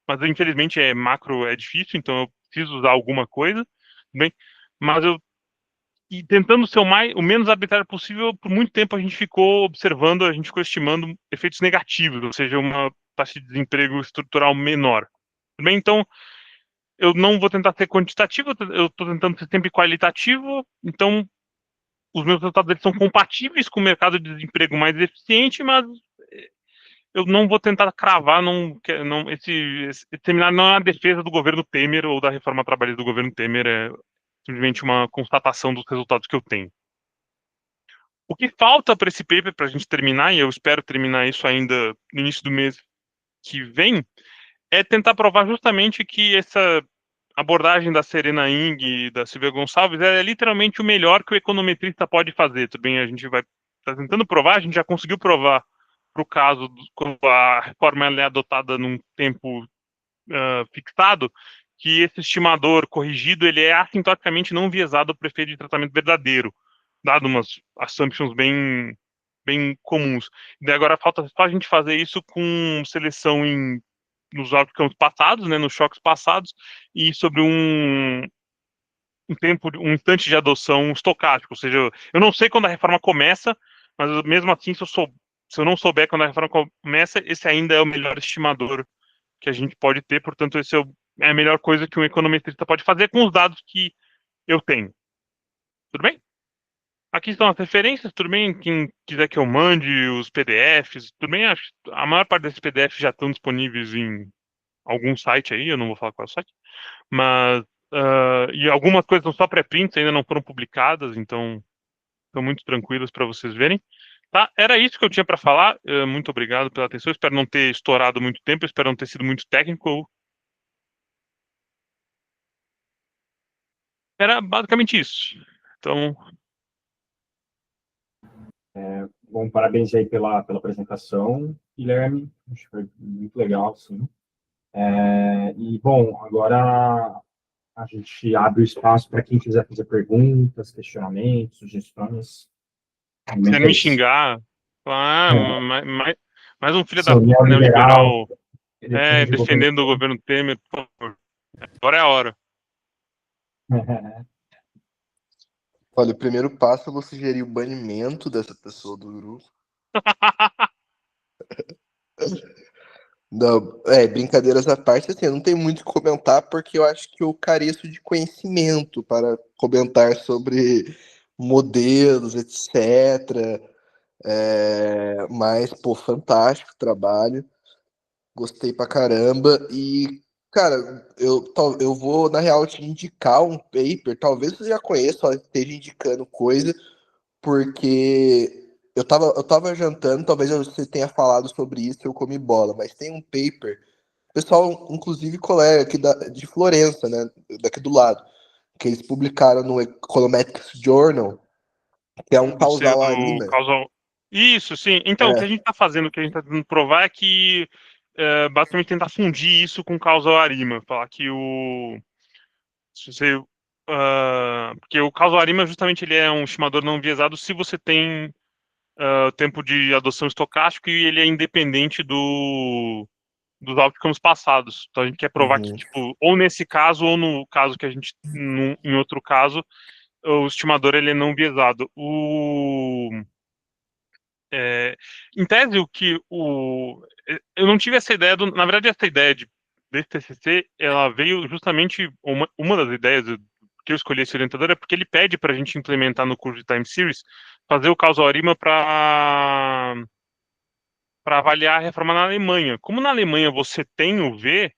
mas infelizmente macro é difícil, então eu preciso usar alguma coisa, bem, mas eu e tentando ser o menos arbitrário possível. Por muito tempo a gente ficou observando, a gente ficou estimando efeitos negativos, ou seja, uma taxa de desemprego estrutural menor. Bem, então eu não vou tentar ser quantitativo, eu estou tentando ser sempre qualitativo, então os meus resultados eles são compatíveis com o mercado de desemprego mais eficiente, mas eu não vou tentar cravar, esse seminário não é uma defesa do governo Temer ou da reforma trabalhista do governo Temer, é simplesmente uma constatação dos resultados que eu tenho. O que falta para esse paper, para a gente terminar, e eu espero terminar isso ainda no início do mês que vem, é tentar provar justamente que essa abordagem da Serena Ing e da Silvia Gonçalves é literalmente o melhor que o econometrista pode fazer. Tudo bem, a gente vai tá tentando provar, a gente já conseguiu provar para o caso quando a reforma é adotada num tempo fixado, que esse estimador corrigido ele é assintoticamente não viesado para o efeito de tratamento verdadeiro, dado umas assumptions bem comuns. E agora falta só a gente fazer isso com seleção nos outcomes passados, né, nos choques passados, e sobre um instante de adoção estocástico. Ou seja, eu não sei quando a reforma começa, mas mesmo assim, se eu não souber quando a reforma começa, esse ainda é o melhor estimador que a gente pode ter. Portanto, esse é a melhor coisa que um econometrista pode fazer com os dados que eu tenho. Tudo bem? Aqui estão as referências, tudo bem? Quem quiser que eu mande os PDFs, tudo bem? A maior parte desses PDFs já estão disponíveis em algum site aí, eu não vou falar qual é o site, mas e algumas coisas são só pré-prints, ainda não foram publicadas, então estão muito tranquilas para vocês verem. Tá? Era isso que eu tinha para falar. Muito obrigado pela atenção. Espero não ter estourado muito tempo, espero não ter sido muito técnico. Era basicamente isso. Então, Bom, parabéns aí pela apresentação, Guilherme. Acho que foi muito legal, sim. E, bom, agora a gente abre o espaço para quem quiser fazer perguntas, questionamentos, sugestões. O querendo momento é me esse. xingar, falar, mais um filho da Sou puta neoliberal, neoliberal defende o governo. defendendo o governo Temer, por favor. Agora é a hora. Olha, o primeiro passo é você sugerir o banimento dessa pessoa do grupo. Não, brincadeiras à parte, assim, eu não tenho muito o que comentar porque eu acho que eu careço de conhecimento para comentar sobre modelos, etc. Mas, pô, fantástico o trabalho. Gostei pra caramba. E, cara, eu vou, na real, te indicar um paper. Talvez você já conheça, ó, esteja indicando coisa, porque eu tava jantando, talvez você tenha falado sobre isso, eu comi bola, mas tem um paper, pessoal, inclusive colega aqui de Florença, né, daqui do lado, que eles publicaram no Econometrics Journal, que é um Do seu causal ARIMA. causal. Isso, sim. Então, o que a É, gente está fazendo, o que a gente está tentando provar é que basicamente tentar fundir isso com causal Arima. Falar que se você, porque o causal Arima justamente ele é um estimador não enviesado se você tem tempo de adoção estocástico e ele é independente dos outcomes passados. Então a gente quer provar que, uhum. tipo, ou nesse caso, ou no caso que a gente, em outro caso, o estimador ele é não enviesado. Em tese, eu não tive essa ideia, na verdade, essa ideia desse TCC, ela veio justamente, uma das ideias que eu escolhi esse orientador é porque ele pede para a gente implementar no curso de Time Series, fazer o causal ARIMA para avaliar a reforma na Alemanha. Como na Alemanha você tem o V,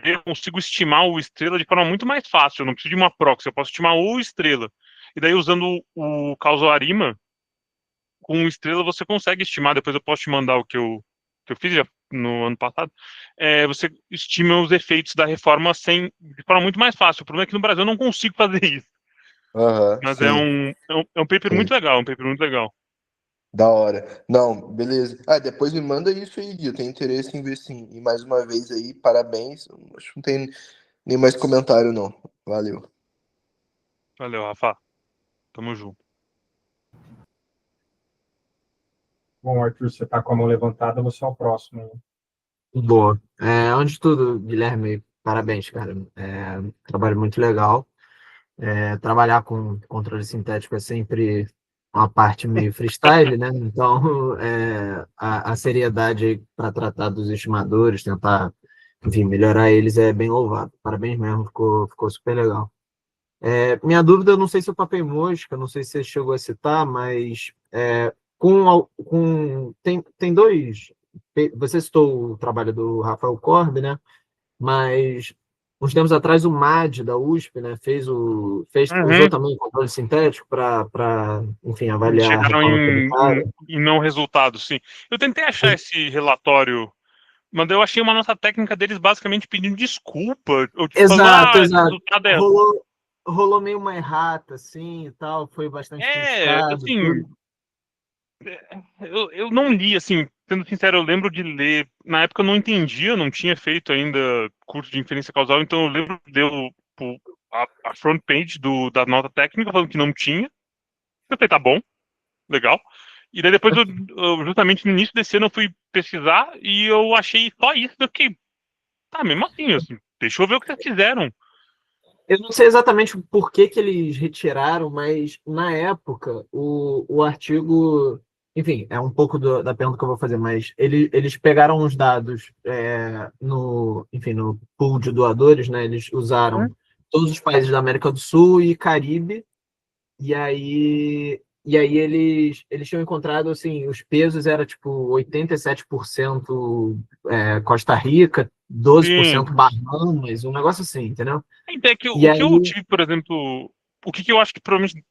eu consigo estimar o estrela de forma muito mais fácil, eu não preciso de uma proxy, eu posso estimar o estrela. E daí, usando o causal ARIMA, com estrela você consegue estimar, depois eu posso te mandar o que eu fiz já no ano passado, você estima os efeitos da reforma de forma muito mais fácil. O problema é que no Brasil eu não consigo fazer isso. Aham, Mas sim, é um paper sim. muito legal, um paper muito legal. Da hora. Não, beleza. Depois me manda isso aí, Gui. Eu tenho interesse em ver sim. E mais uma vez aí, parabéns. Acho que não tem nem mais comentário, não. Valeu. Valeu, Rafa. Tamo junto. Bom, Arthur, você está com a mão levantada, você é o próximo, hein? Boa. Antes de tudo, Guilherme, parabéns, cara. Trabalho muito legal. Trabalhar com controle sintético é sempre uma parte meio freestyle, né? Então, a seriedade para tratar dos estimadores, tentar, enfim, melhorar eles é bem louvável. Parabéns mesmo, ficou super legal. Minha dúvida, eu não sei se eu papei mosca, não sei se você chegou a citar, mas tem dois. Você citou o trabalho do Rafael Korb, né? Mas uns tempos atrás o MAD da USP, né, usou Uhum. também o controle sintético para, enfim, Eles avaliar a chegaram reforma tributária. em não resultado, sim. Eu tentei achar esse relatório, mas eu achei uma nota técnica deles basicamente pedindo desculpa, ou tipo, falando, Exato, esse exato. resultado é... Rolou meio uma errata, assim, e tal, foi bastante criticado, Assim, tudo. eu não li, assim, sendo sincero, eu lembro de ler. Na época eu não entendia, eu não tinha feito ainda curso de inferência causal, então eu lembro de ler a front page da nota técnica falando que não tinha. Eu falei, tá bom, legal. E daí depois, justamente no início desse ano, eu fui pesquisar e eu achei só isso. Eu fiquei, tá, mesmo assim, deixa eu ver o que vocês fizeram. Eu não sei exatamente por que eles retiraram, mas na época o artigo, enfim, é um pouco da pergunta que eu vou fazer, mas eles pegaram os dados enfim, no pool de doadores, né? Eles usaram todos os países da América do Sul e Caribe, e aí eles tinham encontrado assim, os pesos era tipo 87% Costa Rica, Sim. 12% Bahamas, um negócio assim, entendeu? Então, é que E o que eu aí, tive, por exemplo, o que eu acho que provavelmente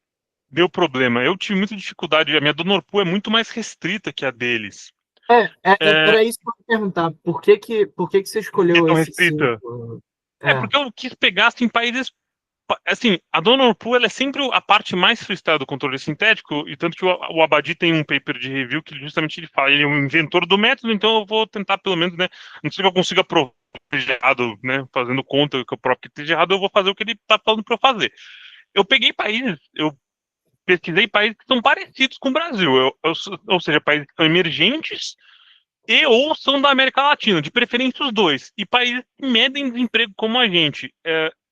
deu problema, eu tive muita dificuldade, a minha Donorpool é muito mais restrita que a deles. É, era isso que eu ia perguntar. Por que você é escolheu tão esse restrita. 5? É É, porque eu quis pegar assim, países. Assim, a Donorpool ela é sempre a parte mais freestyle do controle sintético, e tanto que o Abadi tem um paper de review que justamente ele fala, ele é o inventor do método, então eu vou tentar pelo menos, né? Não sei se eu consiga provar que esteja errado, né? Fazendo conta que eu próprio que esteja errado, eu vou fazer o que ele está falando para eu fazer. Eu pesquisei países que são parecidos com o Brasil, ou seja, países que são emergentes e ou são da América Latina, de preferência os dois, e países que medem desemprego como a gente.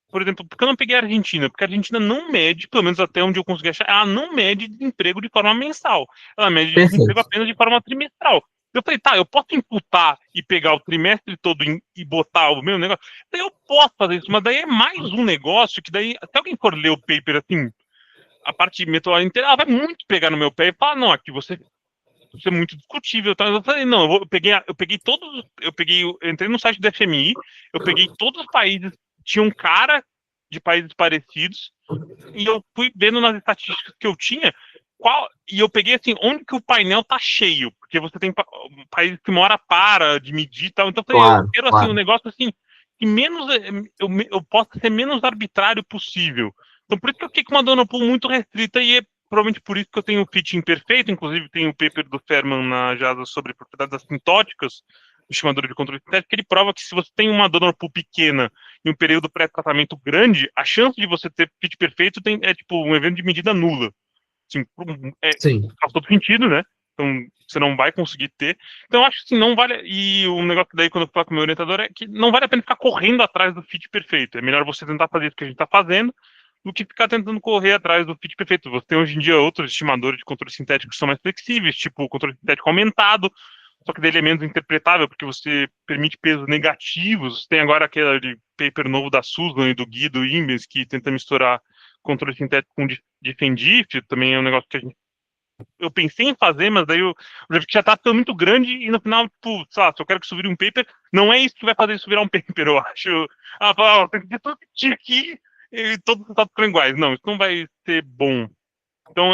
Por exemplo, por que eu não peguei a Argentina? Porque a Argentina não mede, pelo menos até onde eu consegui achar, ela não mede desemprego de forma mensal, ela mede desemprego perfeito. apenas de forma trimestral. Eu falei, tá, eu posso imputar e pegar o trimestre todo e botar o meu negócio? Eu posso fazer isso, mas daí é mais um negócio que daí, se alguém for ler o paper assim, a parte metodológica inteira, ela vai muito pegar no meu pé e falar, não, aqui isso é muito discutível. Tá? Eu falei, não, eu peguei todos, eu entrei no site do FMI, eu peguei todos os países, tinha um cara de países parecidos, e eu fui vendo nas estatísticas que eu tinha, e eu peguei assim, onde que o painel tá cheio, porque você tem países que uma hora para de medir e tal, então eu falei, eu Claro, quero assim, um claro. negócio assim, que menos, eu possa ser menos arbitrário possível. Então por isso que eu fiquei com uma Donopool muito restrita, e é provavelmente por isso que eu tenho o fit imperfeito, inclusive tem o paper do Ferman na JASA sobre propriedades assintóticas, o estimador de controle sintético, que ele prova que se você tem uma Donopool pequena em um período pré-tratamento grande, a chance de você ter fit perfeito é tipo um evento de medida nula. Assim, Sim. faz todo sentido, né? Então você não vai conseguir ter. Então eu acho que assim, não vale. E o negócio daí, quando eu falo com o meu orientador, é que não vale a pena ficar correndo atrás do fit perfeito. É melhor você tentar fazer isso que a gente está fazendo, do que ficar tentando correr atrás do fit perfeito. Você tem hoje em dia outros estimadores de controle sintético que são mais flexíveis, tipo o controle sintético aumentado, só que dele é menos interpretável, porque você permite pesos negativos. Tem agora aquele paper novo da Susan e do Gui, do Imbens, que tenta misturar controle sintético com Diffendif, também é um negócio que eu pensei em fazer, mas daí o já tá ficando muito grande e no final, tipo, sei lá, se eu quero que isso vire um paper, não é isso que vai fazer isso virar um paper, eu acho. Tem que tudo aqui e todos os resultados ficam iguais. Não, isso não vai ser bom. Então,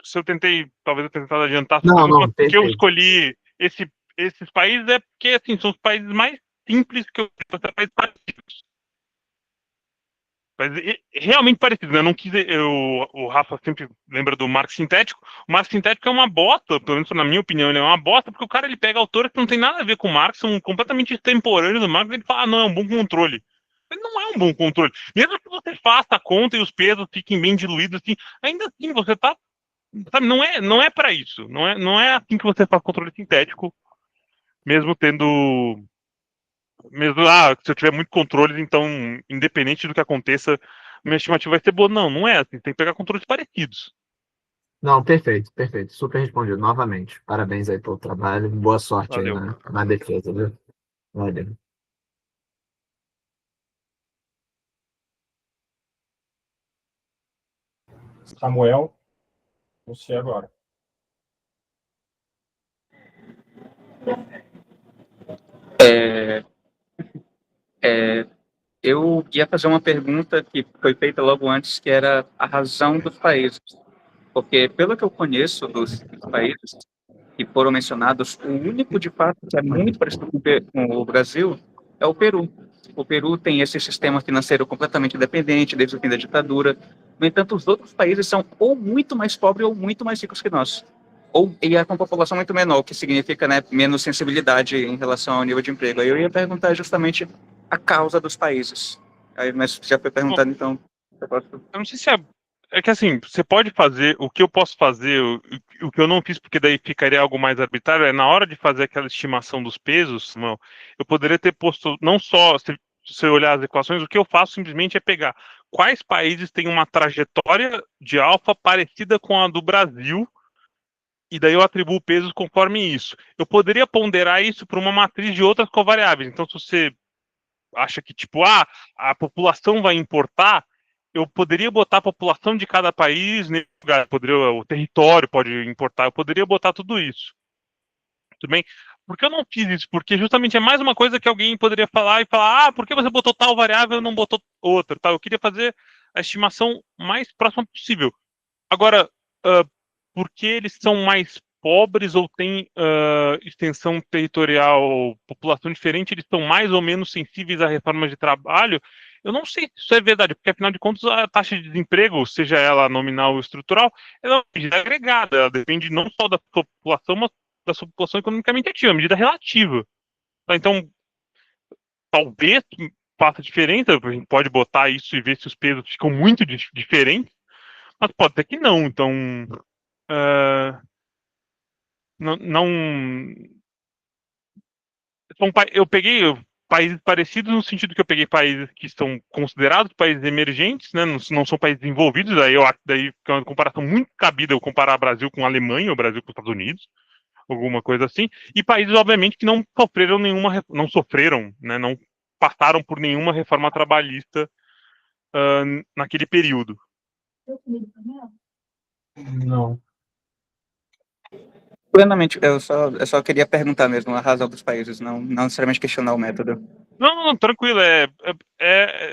se eu tentei, talvez eu tenha tentado adiantar, Não, porque eu perfeito. escolhi esses países é porque, assim, são os países mais simples que eu países parecidos. Mas realmente parecido, né? Eu não quis. O Rafa sempre lembra do marco sintético. O marco sintético é uma bosta, pelo menos na minha opinião, ele é uma bosta, porque o cara ele pega autores que não tem nada a ver com o Marx, são completamente extemporâneos do Marx, e ele fala, não, é um bom controle. Mas não é um bom controle. Mesmo que você faça a conta e os pesos fiquem bem diluídos, assim, ainda assim você tá. Sabe, não é para isso. Não é assim que você faz controle sintético, mesmo tendo. Mesmo, se eu tiver muito controle, então, independente do que aconteça, minha estimativa vai ser boa. Não é assim. Tem que pegar controles parecidos. Não, perfeito, perfeito. Super respondido novamente. Parabéns aí pelo trabalho. Boa sorte aí Valeu. na defesa, viu? Valeu. Samuel, você agora. Eu ia fazer uma pergunta que foi feita logo antes, que era a razão dos países. Porque, pelo que eu conheço dos países que foram mencionados, o único, de fato, que é muito parecido com o Brasil é o Peru. O Peru tem esse sistema financeiro completamente independente desde o fim da ditadura. No entanto, os outros países são ou muito mais pobres ou muito mais ricos que nós. E é com população muito menor, o que significa, né, menos sensibilidade em relação ao nível de emprego. Aí eu ia perguntar justamente a causa dos países. Aí, mas já foi perguntado, então eu posso... Eu não sei se é que assim, você pode fazer, o que eu posso fazer, o que eu não fiz, porque daí ficaria algo mais arbitrário, é na hora de fazer aquela estimação dos pesos, Samuel, eu poderia ter posto, não só, se você olhar as equações, o que eu faço simplesmente é pegar quais países têm uma trajetória de alfa parecida com a do Brasil, e daí eu atribuo pesos conforme isso. Eu poderia ponderar isso para uma matriz de outras covariáveis. Então, se você acha que, tipo, a população vai importar, eu poderia botar a população de cada país nesse lugar, o território pode importar, eu poderia botar tudo isso. Tudo bem? Por que eu não fiz isso? Porque justamente é mais uma coisa que alguém poderia falar e falar, por que você botou tal variável e não botou outra? Tá? Eu queria fazer a estimação mais próxima possível. Agora, por que eles são mais pobres ou têm extensão territorial, população diferente, eles são mais ou menos sensíveis à reforma de trabalho? Eu não sei se isso é verdade, porque afinal de contas a taxa de desemprego, seja ela nominal ou estrutural, ela é uma medida agregada, ela depende não só da população, mas da sua população economicamente ativa, é uma medida relativa. Tá? Então, talvez faça diferença, a gente pode botar isso e ver se os pesos ficam muito diferentes, mas pode ser que não. Então, não eu peguei países parecidos no sentido que eu peguei países que são considerados países emergentes, né? Não são países desenvolvidos. Daí eu acho daí fica uma comparação muito cabida eu comparar o Brasil com a Alemanha, o Brasil com os Estados Unidos, alguma coisa assim. E países obviamente que não sofreram não sofreram, né? Não passaram por nenhuma reforma trabalhista naquele período. Não. Plenamente, eu só queria perguntar mesmo a razão dos países, não necessariamente questionar o método. Não, tranquilo,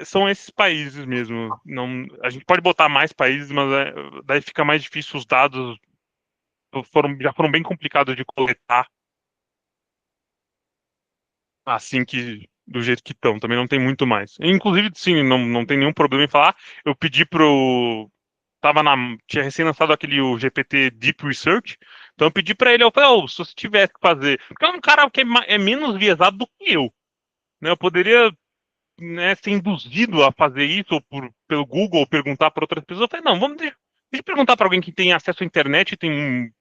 são esses países mesmo. Não, a gente pode botar mais países, mas daí fica mais difícil, os dados já foram bem complicados de coletar assim que do jeito que estão, também não tem muito mais. Inclusive, sim, não tem nenhum problema em falar. Eu pedi tinha recém lançado o GPT Deep Research, então eu pedi para ele, eu falei, se você tivesse que fazer, porque é um cara que é menos viesado do que eu, né? Eu poderia, né, ser induzido a fazer isso pelo Google, ou perguntar para outras pessoas. Eu falei, não, deixa eu perguntar para alguém que tem acesso à internet, tem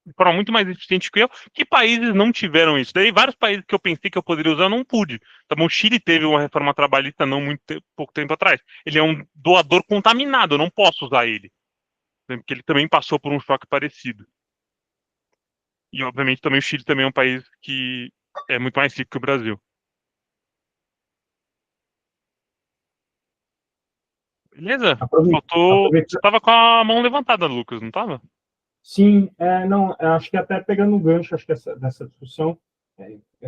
de forma muito mais eficiente que eu. Que países não tiveram isso? Daí vários países que eu pensei que eu poderia usar, eu não pude. Tá bom, o Chile teve uma reforma trabalhista não pouco tempo atrás. Ele é um doador contaminado, eu não posso usar ele. Porque ele também passou por um choque parecido. E, obviamente, também o Chile também é um país que é muito mais rico que o Brasil. Beleza? Faltou. Você tava com a mão levantada, Lucas, não tava? Sim, não, acho que até pegando um gancho, acho que dessa discussão,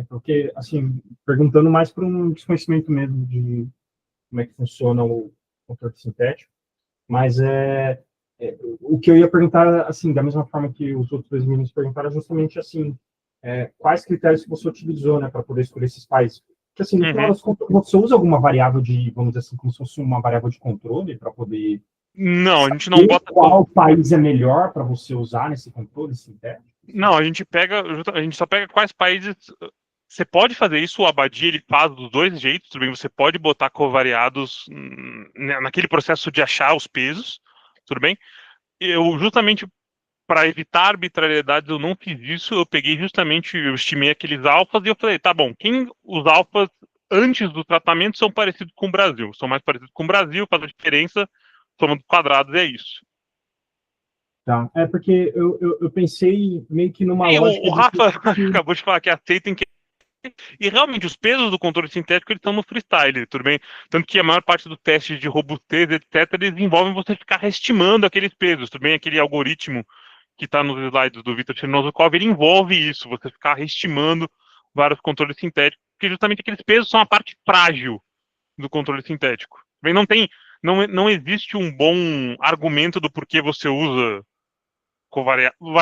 porque, assim, perguntando mais por um desconhecimento mesmo de como é que funciona o controle sintético, mas o que eu ia perguntar, assim, da mesma forma que os outros dois meninos perguntaram, é justamente, assim, quais critérios que você utilizou, né, para poder escolher esses países? Porque, assim, no final das contas, você usa alguma variável de, vamos dizer assim, como se fosse uma variável de controle para poder Não, a gente não bota. Qual país é melhor para você usar nesse controle sintético? Não, a gente só pega quais países. Você pode fazer isso, o Abadi ele faz dos dois jeitos, tudo bem? Você pode botar covariados naquele processo de achar os pesos, tudo bem? Eu justamente para evitar arbitrariedades eu não fiz isso, eu peguei justamente, eu estimei aqueles alfas e eu falei, tá bom, os alfas antes do tratamento são parecidos com o Brasil, são mais parecidos com o Brasil, faz a diferença, soma dos quadrados, é isso. Tá, porque eu pensei meio que numa lógica... O Rafa acabou de falar que aceitem que... E realmente, os pesos do controle sintético eles estão no freestyle, tudo bem? Tanto que a maior parte do teste de robustez, etc., eles envolvem você ficar reestimando aqueles pesos, tudo bem? Aquele algoritmo que está nos slides do Vitor Chernosukov, ele envolve isso, você ficar reestimando vários controles sintéticos, porque justamente aqueles pesos são a parte frágil do controle sintético. Bem, não existe um bom argumento do porquê você usa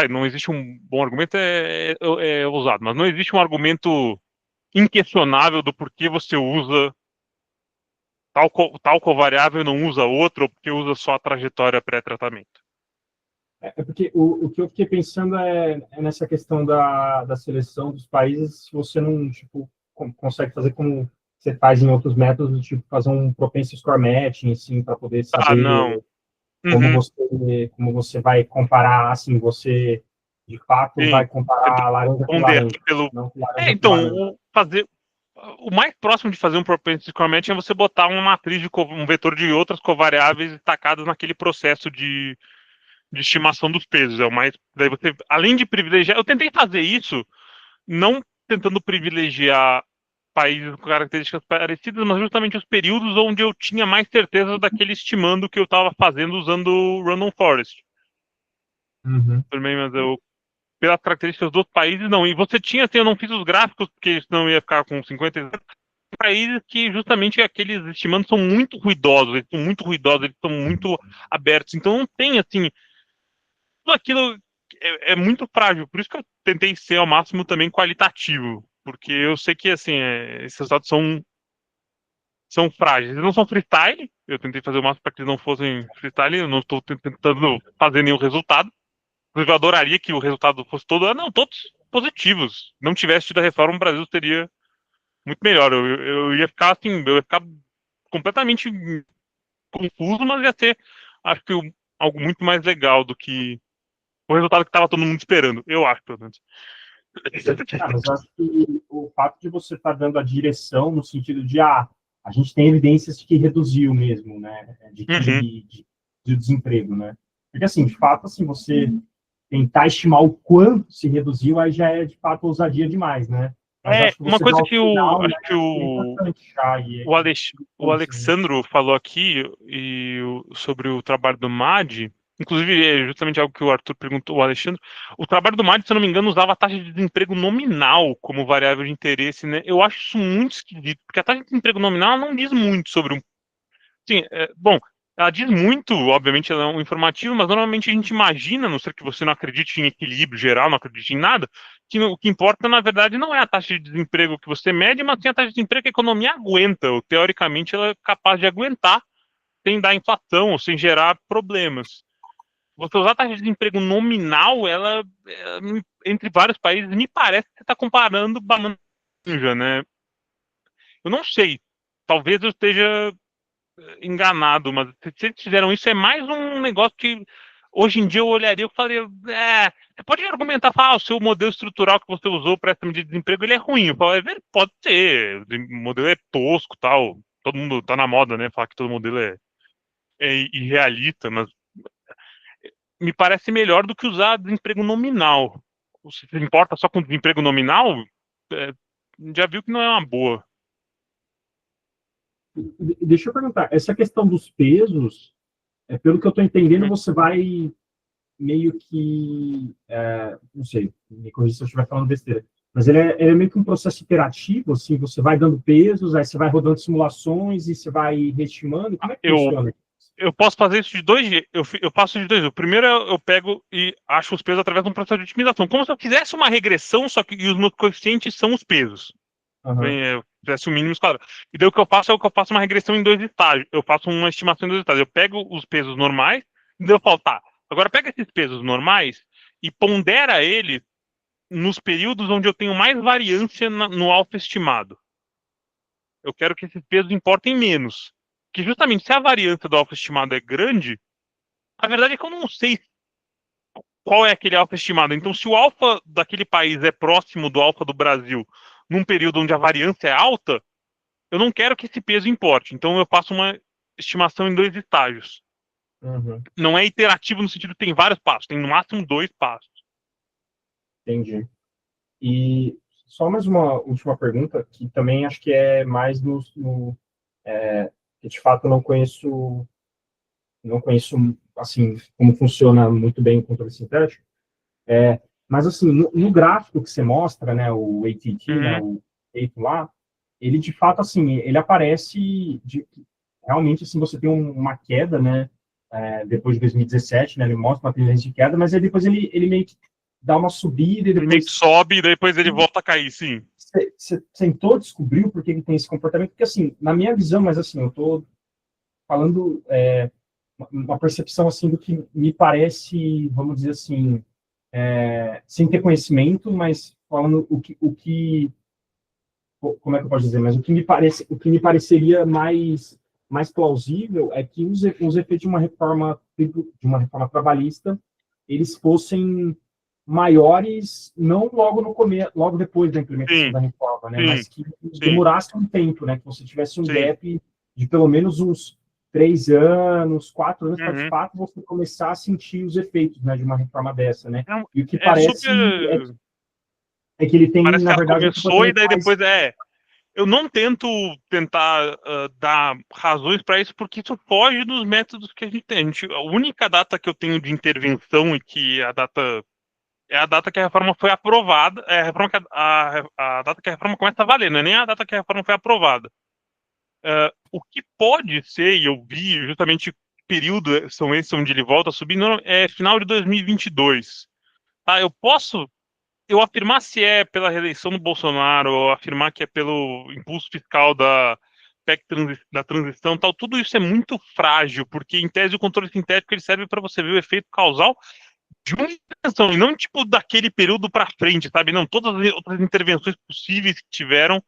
não existe um bom argumento, é usado, mas não existe um argumento inquestionável do porquê você usa tal covariável e não usa outro, ou porque usa só a trajetória pré-tratamento. Porque o que eu fiquei pensando é nessa questão da seleção dos países, se você não, tipo, consegue fazer como você faz em outros métodos, tipo, fazer um propensity score matching, assim, para poder saber não. como você vai comparar, assim, você de fato Sim. vai comparar laranja com laranja. Não com laranja então, laranja. O mais próximo de fazer um propensity score matching é você botar uma matriz um vetor de outras covariáveis tacadas naquele processo de estimação dos pesos. É o mais. Daí você, além de privilegiar, eu tentei fazer isso, não tentando privilegiar países com características parecidas, mas justamente os períodos onde eu tinha mais certeza daquele estimando que eu estava fazendo usando o Random Forest. Também, mas pelas características dos países, não. E você tinha, assim, eu não fiz os gráficos, porque senão eu ia ficar com 50 países que justamente aqueles estimandos são muito ruidosos, eles são muito abertos. Então não tem, assim, tudo aquilo é muito frágil. Por isso que eu tentei ser ao máximo também qualitativo, porque eu sei que, assim, esses dados são frágeis. Eles não são freestyle, eu tentei fazer o máximo para que eles não fossem freestyle, eu não estou tentando fazer nenhum resultado. Eu adoraria que o resultado fosse todos positivos. Não tivesse tido a reforma, o Brasil seria muito melhor. Eu ia ficar assim, eu ia ficar completamente confuso, mas ia ser, acho que, algo muito mais legal do que o resultado que estava todo mundo esperando. Eu acho, pelo menos. Mas acho que o fato de você estar dando a direção no sentido de a gente tem evidências de que reduziu mesmo, né, de desemprego, né? Porque assim, de fato, assim, você tentar estimar o quanto se reduziu, aí já é de fato ousadia demais, né? Mas acho que uma você coisa que o Alexandro falou aqui sobre o trabalho do MAD, inclusive é justamente algo que o Arthur perguntou, o Alexandre, o trabalho do MAD, se eu não me engano, usava a taxa de desemprego nominal como variável de interesse, né? Eu acho isso muito esquisito, porque a taxa de desemprego nominal não diz muito sobre Sim, bom, ela diz muito, obviamente, ela é um informativo, mas normalmente a gente imagina, a não ser que você não acredite em equilíbrio geral, não acredite em nada, que o que importa, na verdade, não é a taxa de desemprego que você mede, mas sim a taxa de desemprego que a economia aguenta, ou teoricamente ela é capaz de aguentar sem dar inflação ou sem gerar problemas. Você usar a taxa de desemprego nominal, entre vários países, me parece que você está comparando banana e laranja, né? Eu não sei, talvez eu esteja enganado, mas se eles fizeram isso, é mais um negócio que Hoje em dia eu olharia e falaria, você pode argumentar, falar, o seu modelo estrutural que você usou para essa medida de desemprego, ele é ruim. Eu falo, pode ser, o modelo é tosco, tal, todo mundo tá na moda, né, falar que todo modelo é irrealista, mas me parece melhor do que usar desemprego nominal. Se você importa só com desemprego nominal, é, já viu que não é uma boa. Deixa eu perguntar, essa questão dos pesos, pelo que eu estou entendendo, você vai meio que, não sei, me corrija se eu estiver falando besteira, mas ele é meio que um processo iterativo, assim, você vai dando pesos, aí você vai rodando simulações e você vai reestimando, como é que funciona? Eu posso fazer isso de dois jeitos. Eu faço de dois jeitos. O primeiro eu pego e acho os pesos através de um processo de otimização. Como se eu fizesse uma regressão, só que os meus coeficientes são os pesos. Uhum. Eu fizesse o mínimo esquadrado. E daí o que eu faço é que eu faço uma regressão em 2 estágios. Eu faço uma estimação em 2 estágios. Eu pego os pesos normais, e daí eu falo, tá, agora pega esses pesos normais e pondera eles nos períodos onde eu tenho mais variância no alfa estimado. Eu quero que esses pesos importem menos. Que justamente se a variância do alfa estimado é grande, a verdade é que eu não sei qual é aquele alfa estimado. Então, se o alfa daquele país é próximo do alfa do Brasil, num período onde a variância é alta, eu não quero que esse peso importe. Então, eu faço uma estimação em 2 estágios. Uhum. Não é iterativo no sentido que tem vários passos, tem no máximo 2 passos. Entendi. E só mais uma última pergunta, que também acho que é mais que de fato eu não conheço assim como funciona muito bem o controle sintético. Mas assim, no gráfico que você mostra, né, o ATT, né, o efeito lá, ele de fato assim, ele aparece realmente assim, você tem uma queda, né, depois de 2017, né, ele mostra uma tendência de queda, mas aí depois ele meio que dá uma subida e Ele meio depois que sobe e depois ele volta a cair, sim. você tentou descobrir por que ele tem esse comportamento, porque assim, na minha visão, mas assim, eu tô falando uma percepção assim do que me parece, vamos dizer assim, sem ter conhecimento, mas falando como é que eu posso dizer, mas o que me pareceria mais plausível é que os efeitos de uma reforma trabalhista, eles fossem maiores, não logo no começo, logo depois da implementação da reforma, né, mas que demorasse um tempo, né, que você tivesse um gap de pelo menos uns 3 anos, 4 anos, para de fato você começar a sentir os efeitos, né, de uma reforma dessa, né? E o que parece super... é que ele tem, Parece que na ela verdade, um começou e comportamento daí mais... depois eu não tento tentar dar razões para isso, porque isso foge dos métodos que a gente tem. A única data que eu tenho de intervenção e que a data é a data que a reforma foi aprovada, é a, reforma que a data que a reforma começa a valer, não é nem a data que a reforma foi aprovada. O que pode ser, e eu vi justamente período são esses onde ele volta a subir, não, é final de 2022. Tá, eu afirmar se é pela reeleição do Bolsonaro, ou afirmar que é pelo impulso fiscal da PEC da transição, tal, tudo isso é muito frágil, porque em tese o controle sintético ele serve para você ver o efeito causal de uma intervenção, e não tipo daquele período para frente, sabe? Não, todas as outras intervenções possíveis que tiveram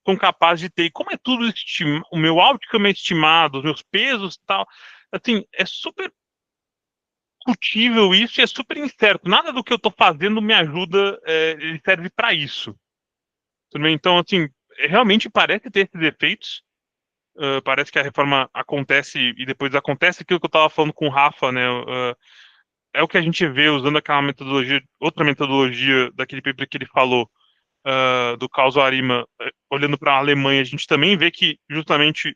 são capazes de ter. E como é tudo estimado, o meu outcome é estimado, os meus pesos e tal, assim, é super discutível isso e é super incerto. Nada do que eu estou fazendo me ajuda, ele serve para isso. Tudo bem? Então, assim, realmente parece ter esses efeitos. Parece que a reforma acontece e depois acontece aquilo que eu estava falando com o Rafa, né? É o que a gente vê usando aquela metodologia, outra metodologia daquele paper que ele falou, do Caos Arima, olhando para a Alemanha, a gente também vê que justamente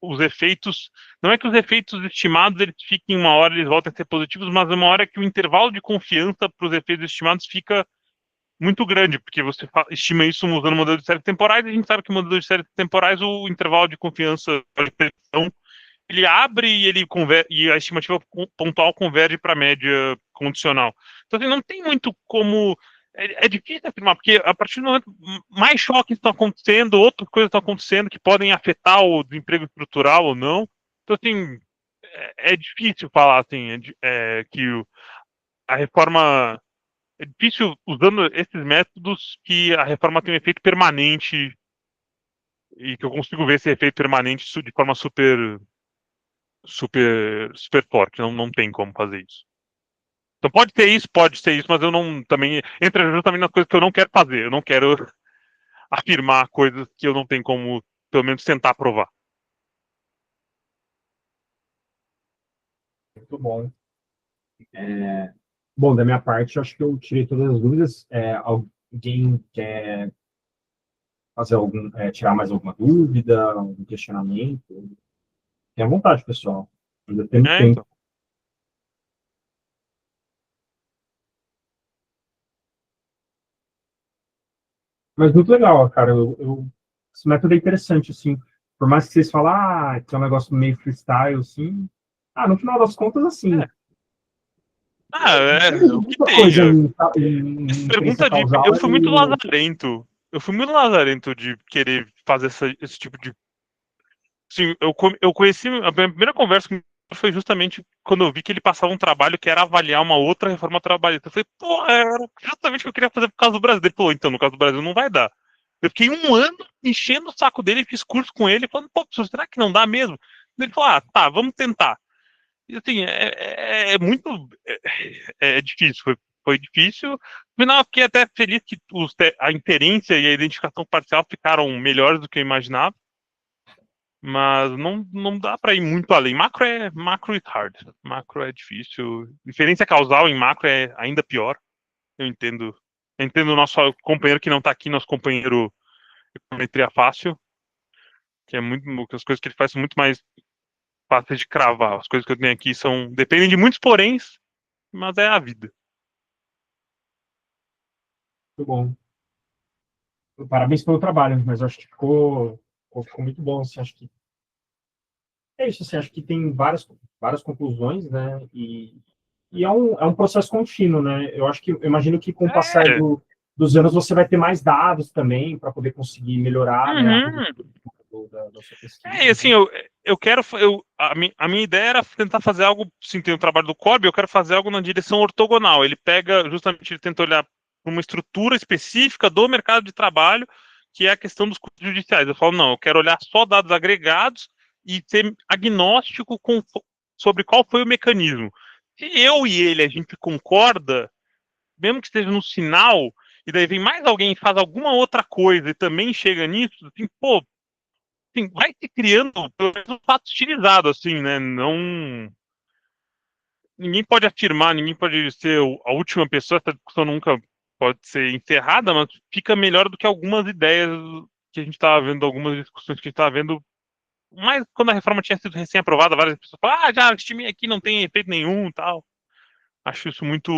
os efeitos, não é que os efeitos estimados eles fiquem uma hora eles voltam a ser positivos, mas uma hora que o intervalo de confiança para os efeitos estimados fica muito grande, porque você estima isso usando modelo de séries temporais, e a gente sabe que o modelo de séries temporais, o intervalo de confiança, de predição, ele abre e ele e a estimativa pontual converge para a média condicional. Então, assim, não tem muito como. É difícil afirmar, porque a partir do momento mais choques estão acontecendo, outras coisas estão acontecendo que podem afetar o desemprego estrutural ou não. Então, assim, é difícil falar assim, que a reforma. É difícil, usando esses métodos, que a reforma tem um efeito permanente e que eu consigo ver esse efeito permanente de forma super forte. Não tem como fazer isso. Então pode ser isso, mas eu não também entra justamente nas coisas que eu não quero fazer. Eu não quero afirmar coisas que eu não tenho como, pelo menos, tentar provar. Muito bom. Bom, da minha parte, eu acho que eu tirei todas as dúvidas. Alguém quer fazer tirar mais alguma dúvida, algum questionamento? Tenha à vontade, pessoal. Ainda temos tempo. Então. Mas muito legal, cara. Esse método é interessante, assim. Por mais que vocês falem, que é um negócio meio freestyle, assim. No final das contas, assim. Tem O que muita tem? coisa em imprensa Eu causal. fui muito lazarento. Eu fui muito lazarento de querer fazer esse tipo de. Sim, eu conheci. A minha primeira conversa com ele foi justamente quando eu vi que ele passava um trabalho que era avaliar uma outra reforma trabalhista. Eu falei, porra, era justamente o que eu queria fazer por causa do Brasil. Ele falou, então, no caso do Brasil não vai dar. Eu fiquei um ano enchendo o saco dele, fiz curso com ele, falando, pô, professor, será que não dá mesmo? Ele falou, tá, vamos tentar. E assim, é muito. É difícil, foi difícil. No final, eu fiquei até feliz que a inferência e a identificação parcial ficaram melhores do que eu imaginava. Mas não dá para ir muito além. Macro is hard. Macro é difícil. Inferência causal em macro é ainda pior. Eu entendo. Eu entendo o nosso companheiro que não tá aqui, nosso companheiro econometria fácil, que é muito, as coisas que ele faz são muito mais fáceis de cravar. As coisas que eu tenho aqui dependem de muitos poréns, mas é a vida. Muito bom. Parabéns pelo trabalho, mas eu acho que ficou muito bom. Assim, acho que é isso. Assim, acho que tem várias conclusões, né? E é um processo contínuo, né? Eu imagino que com o passar É. dos anos você vai ter mais dados também para poder conseguir melhorar, né, da sua pesquisa. E assim, eu quero. A minha ideia era tentar fazer algo. Sim, tem o trabalho do Corby, eu quero fazer algo na direção ortogonal. Ele pega, justamente, ele tenta olhar para uma estrutura específica do mercado de trabalho, que é a questão dos custos judiciais. Eu falo, não, eu quero olhar só dados agregados e ser agnóstico sobre qual foi o mecanismo. Se eu e ele a gente concorda, mesmo que esteja no sinal, e daí vem mais alguém e faz alguma outra coisa e também chega nisso, assim, pô, assim, vai se criando pelo menos um fato estilizado, assim, né? Não. Ninguém pode afirmar, ninguém pode ser a última pessoa, essa discussão nunca pode ser encerrada, mas fica melhor do que algumas ideias que a gente estava vendo, algumas discussões que a gente estava vendo. Mas quando a reforma tinha sido recém-aprovada, várias pessoas falaram, já, esse time aqui não tem efeito nenhum tal. Acho isso muito,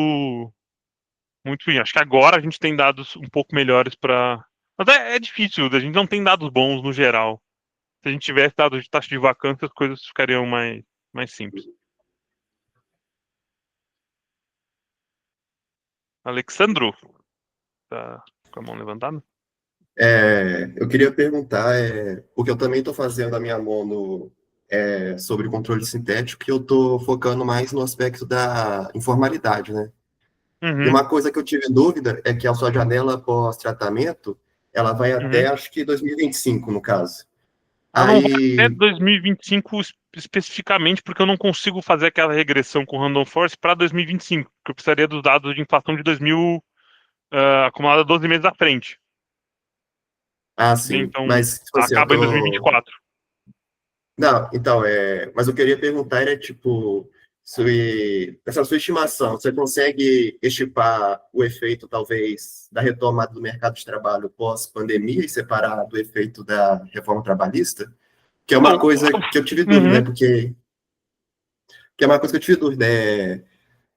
muito ruim. Acho que agora a gente tem dados um pouco melhores para. Mas é difícil, a gente não tem dados bons no geral. Se a gente tivesse dados de taxa de vacância, as coisas ficariam mais simples. Alexandro, tá com a mão levantada? Eu queria perguntar, porque eu também estou fazendo a minha mono sobre controle sintético, que eu estou focando mais no aspecto da informalidade, né? E Uhum, uma coisa que eu tive dúvida é que a sua janela pós-tratamento, ela vai uhum. até, acho que 2025, no caso. Ela não vai até Aí, 2025 especificamente, porque eu não consigo fazer aquela regressão com Random Force para 2025, porque eu precisaria dos dados de inflação de 2000 acumulada 12 meses à frente. sim, Então, mas, tipo assim, eu acaba em tô... 2024. Não, então, mas eu queria perguntar, tipo, essa sua estimação, você consegue estipar o efeito, talvez, da retomada do mercado de trabalho pós-pandemia e separar do efeito da reforma trabalhista? Que é uma Não, coisa que eu tive dúvida, né? uhum, Porque que é uma coisa que eu tive dúvida.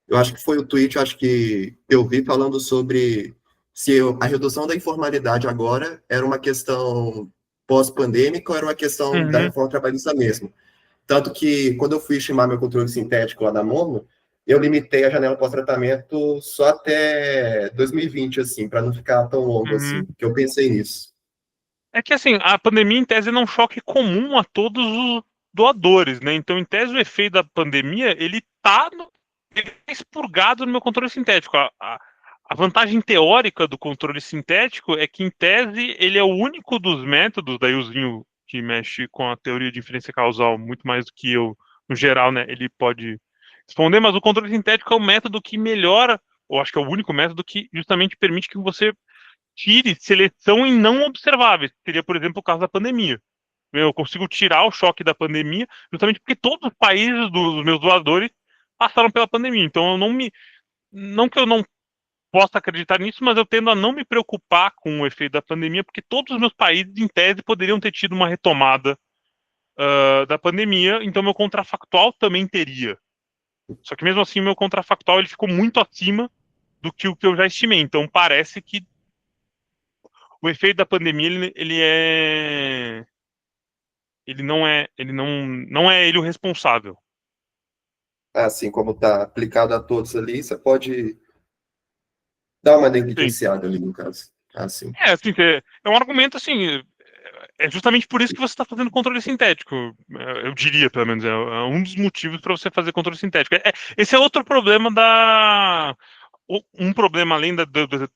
Eu acho que foi o tweet, eu acho que eu vi falando sobre se a redução da informalidade agora era uma questão pós-pandêmica ou era uma questão da uhum, reforma trabalhista mesmo. Tanto que, quando eu fui estimar meu controle sintético lá da Mono, eu limitei a janela pós-tratamento só até 2020, assim, para não ficar tão longo uhum. assim, que eu pensei nisso. É que assim, a pandemia em tese não é um choque comum a todos os doadores, né? Então, em tese, o efeito da pandemia, ele tá expurgado no meu controle sintético. A vantagem teórica do controle sintético é que, em tese, ele é o único dos métodos, daí o Zinho que mexe com a teoria de inferência causal muito mais do que eu, no geral, né? responder, mas o controle sintético é o método que melhora, ou acho que é o único método que justamente permite que você tire seleção em não observáveis, que seria, por exemplo, o caso da pandemia. Eu consigo tirar o choque da pandemia justamente porque todos os países dos meus doadores passaram pela pandemia. Então, eu não que eu não possa acreditar nisso, mas eu tendo a não me preocupar com o efeito da pandemia, porque todos os meus países, em tese, poderiam ter tido uma retomada da pandemia, então meu contrafactual também teria. Só que mesmo assim, meu contrafactual ele ficou muito acima do que o que eu já estimei. Então, parece que o efeito da pandemia não é ele o responsável. Assim como está aplicado a todos ali, você pode dar uma Sim. negligenciada ali, no caso. Assim. Assim, é um argumento assim. É justamente por isso que você está fazendo controle sintético. Eu diria, pelo menos, é um dos motivos para você fazer controle sintético. Esse é outro problema um problema além de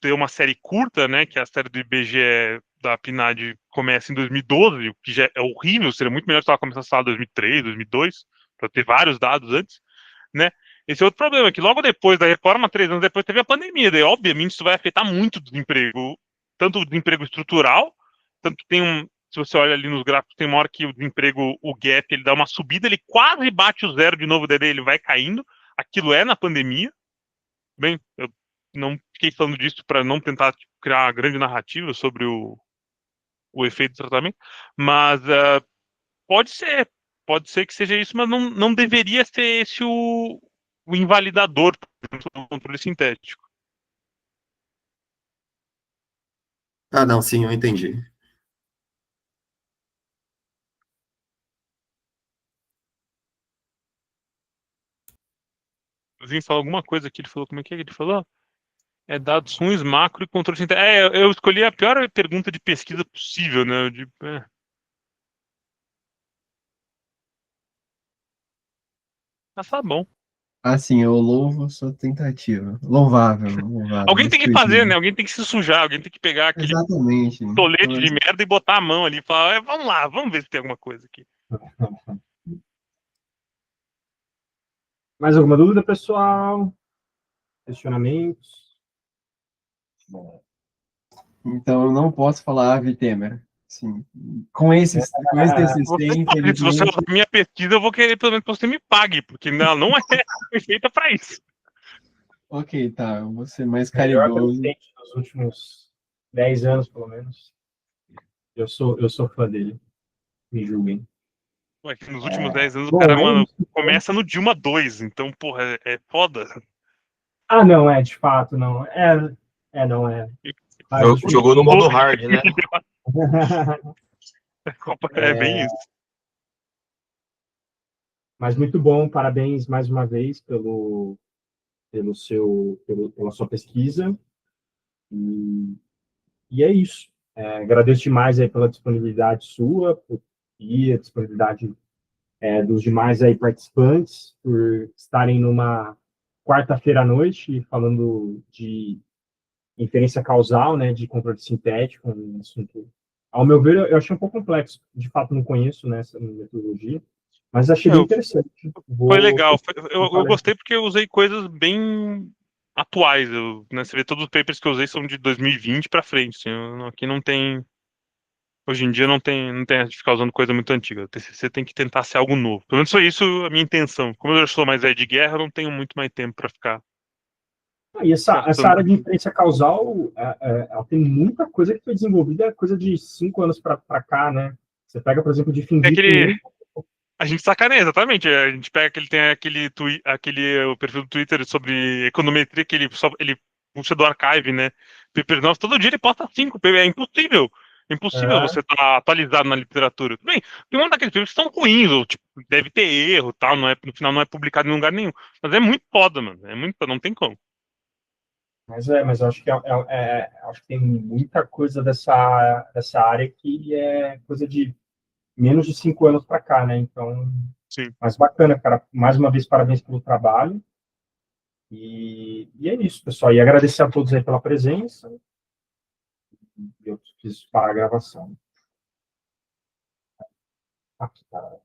ter uma série curta, né, que é a série do IBGE da PNAD começa em 2012, o que já é horrível, seria muito melhor se ela começasse lá em 2003, 2002, para ter vários dados antes, né? Esse é outro problema, que logo depois da reforma, 3 anos depois, teve a pandemia, daí obviamente isso vai afetar muito o desemprego, tanto o desemprego estrutural, tanto tem se você olha ali nos gráficos, tem uma hora que o desemprego, o gap, ele dá uma subida, ele quase bate o zero de novo, daí ele vai caindo, aquilo é na pandemia. Bem, eu não fiquei falando disso para não tentar criar uma grande narrativa sobre o efeito do tratamento, mas pode ser que seja isso, mas não deveria ser esse o invalidador do controle sintético. Ah, não, sim, eu entendi. O Zinho falou alguma coisa que ele falou, como é que ele falou? É dados ruins, macro e controle sintético. Eu escolhi a pior pergunta de pesquisa possível, né? Mas tá bom. Assim, eu louvo sua tentativa. Louvável, louvável. Alguém tem que Descritivo. fazer, né? Alguém tem que se sujar, alguém tem que pegar aquele Exatamente. tolete de merda e botar a mão ali e falar, vamos lá, vamos ver se tem alguma coisa aqui. Mais alguma dúvida, pessoal? Questionamentos? Então, eu não posso falar Avi Temer. Sim. Com esse TCC, Se você infelizmente. usar a minha pesquisa, eu vou querer pelo menos que você me pague, porque ela não é feita para isso. Ok, tá. Eu vou ser mais Melhor caridoso. presidente dos últimos 10 anos, pelo menos. Eu sou fã dele. Me julguem. Nos últimos 10 anos, Bom, o cara, é mano, isso. começa no Dilma 2, então, porra, é foda. Ah, não, de fato, não. Não é. Mas, Jogou no modo hard, né? É bem isso. Mas muito bom, parabéns mais uma vez pela sua pesquisa. E é isso. Agradeço demais aí pela disponibilidade sua e a disponibilidade dos demais aí participantes por estarem numa quarta-feira à noite falando de inferência causal, né, de controle sintético, um assunto, ao meu ver, eu achei um pouco complexo. De fato, não conheço, né, essa metodologia, mas achei bem interessante. Foi legal. Eu gostei porque eu usei coisas bem atuais. Né, você vê, todos os papers que eu usei são de 2020 para frente. Assim, aqui não tem. Hoje em dia não tem de ficar usando coisa muito antiga. O TCC tem que tentar ser algo novo. Pelo menos foi isso a minha intenção. Como eu já sou mais velho de guerra, eu não tenho muito mais tempo para ficar. E essa área de inferência causal, ela tem muita coisa que foi desenvolvida, coisa de 5 anos para cá, né? Você pega, por exemplo, de Finvic. A gente sacaneia, exatamente. A gente pega o perfil do Twitter sobre econometria, que ele puxa do archive, né? Paper novo, todo dia ele posta 5 papers. É impossível. Impossível você estar atualizado na literatura. Tudo bem, tem um daqueles papers que são ruins, ou tipo, deve ter erro, tal, no final não é publicado em lugar nenhum. Mas é muito foda, mano. É muito foda, não tem como. Mas eu acho que acho que tem muita coisa dessa área que é coisa de menos de 5 anos para cá, né? Então, sim. Mas bacana, cara. Mais uma vez, parabéns pelo trabalho. E é isso, pessoal. E agradecer a todos aí pela presença. Eu preciso parar a gravação. Aqui, tá.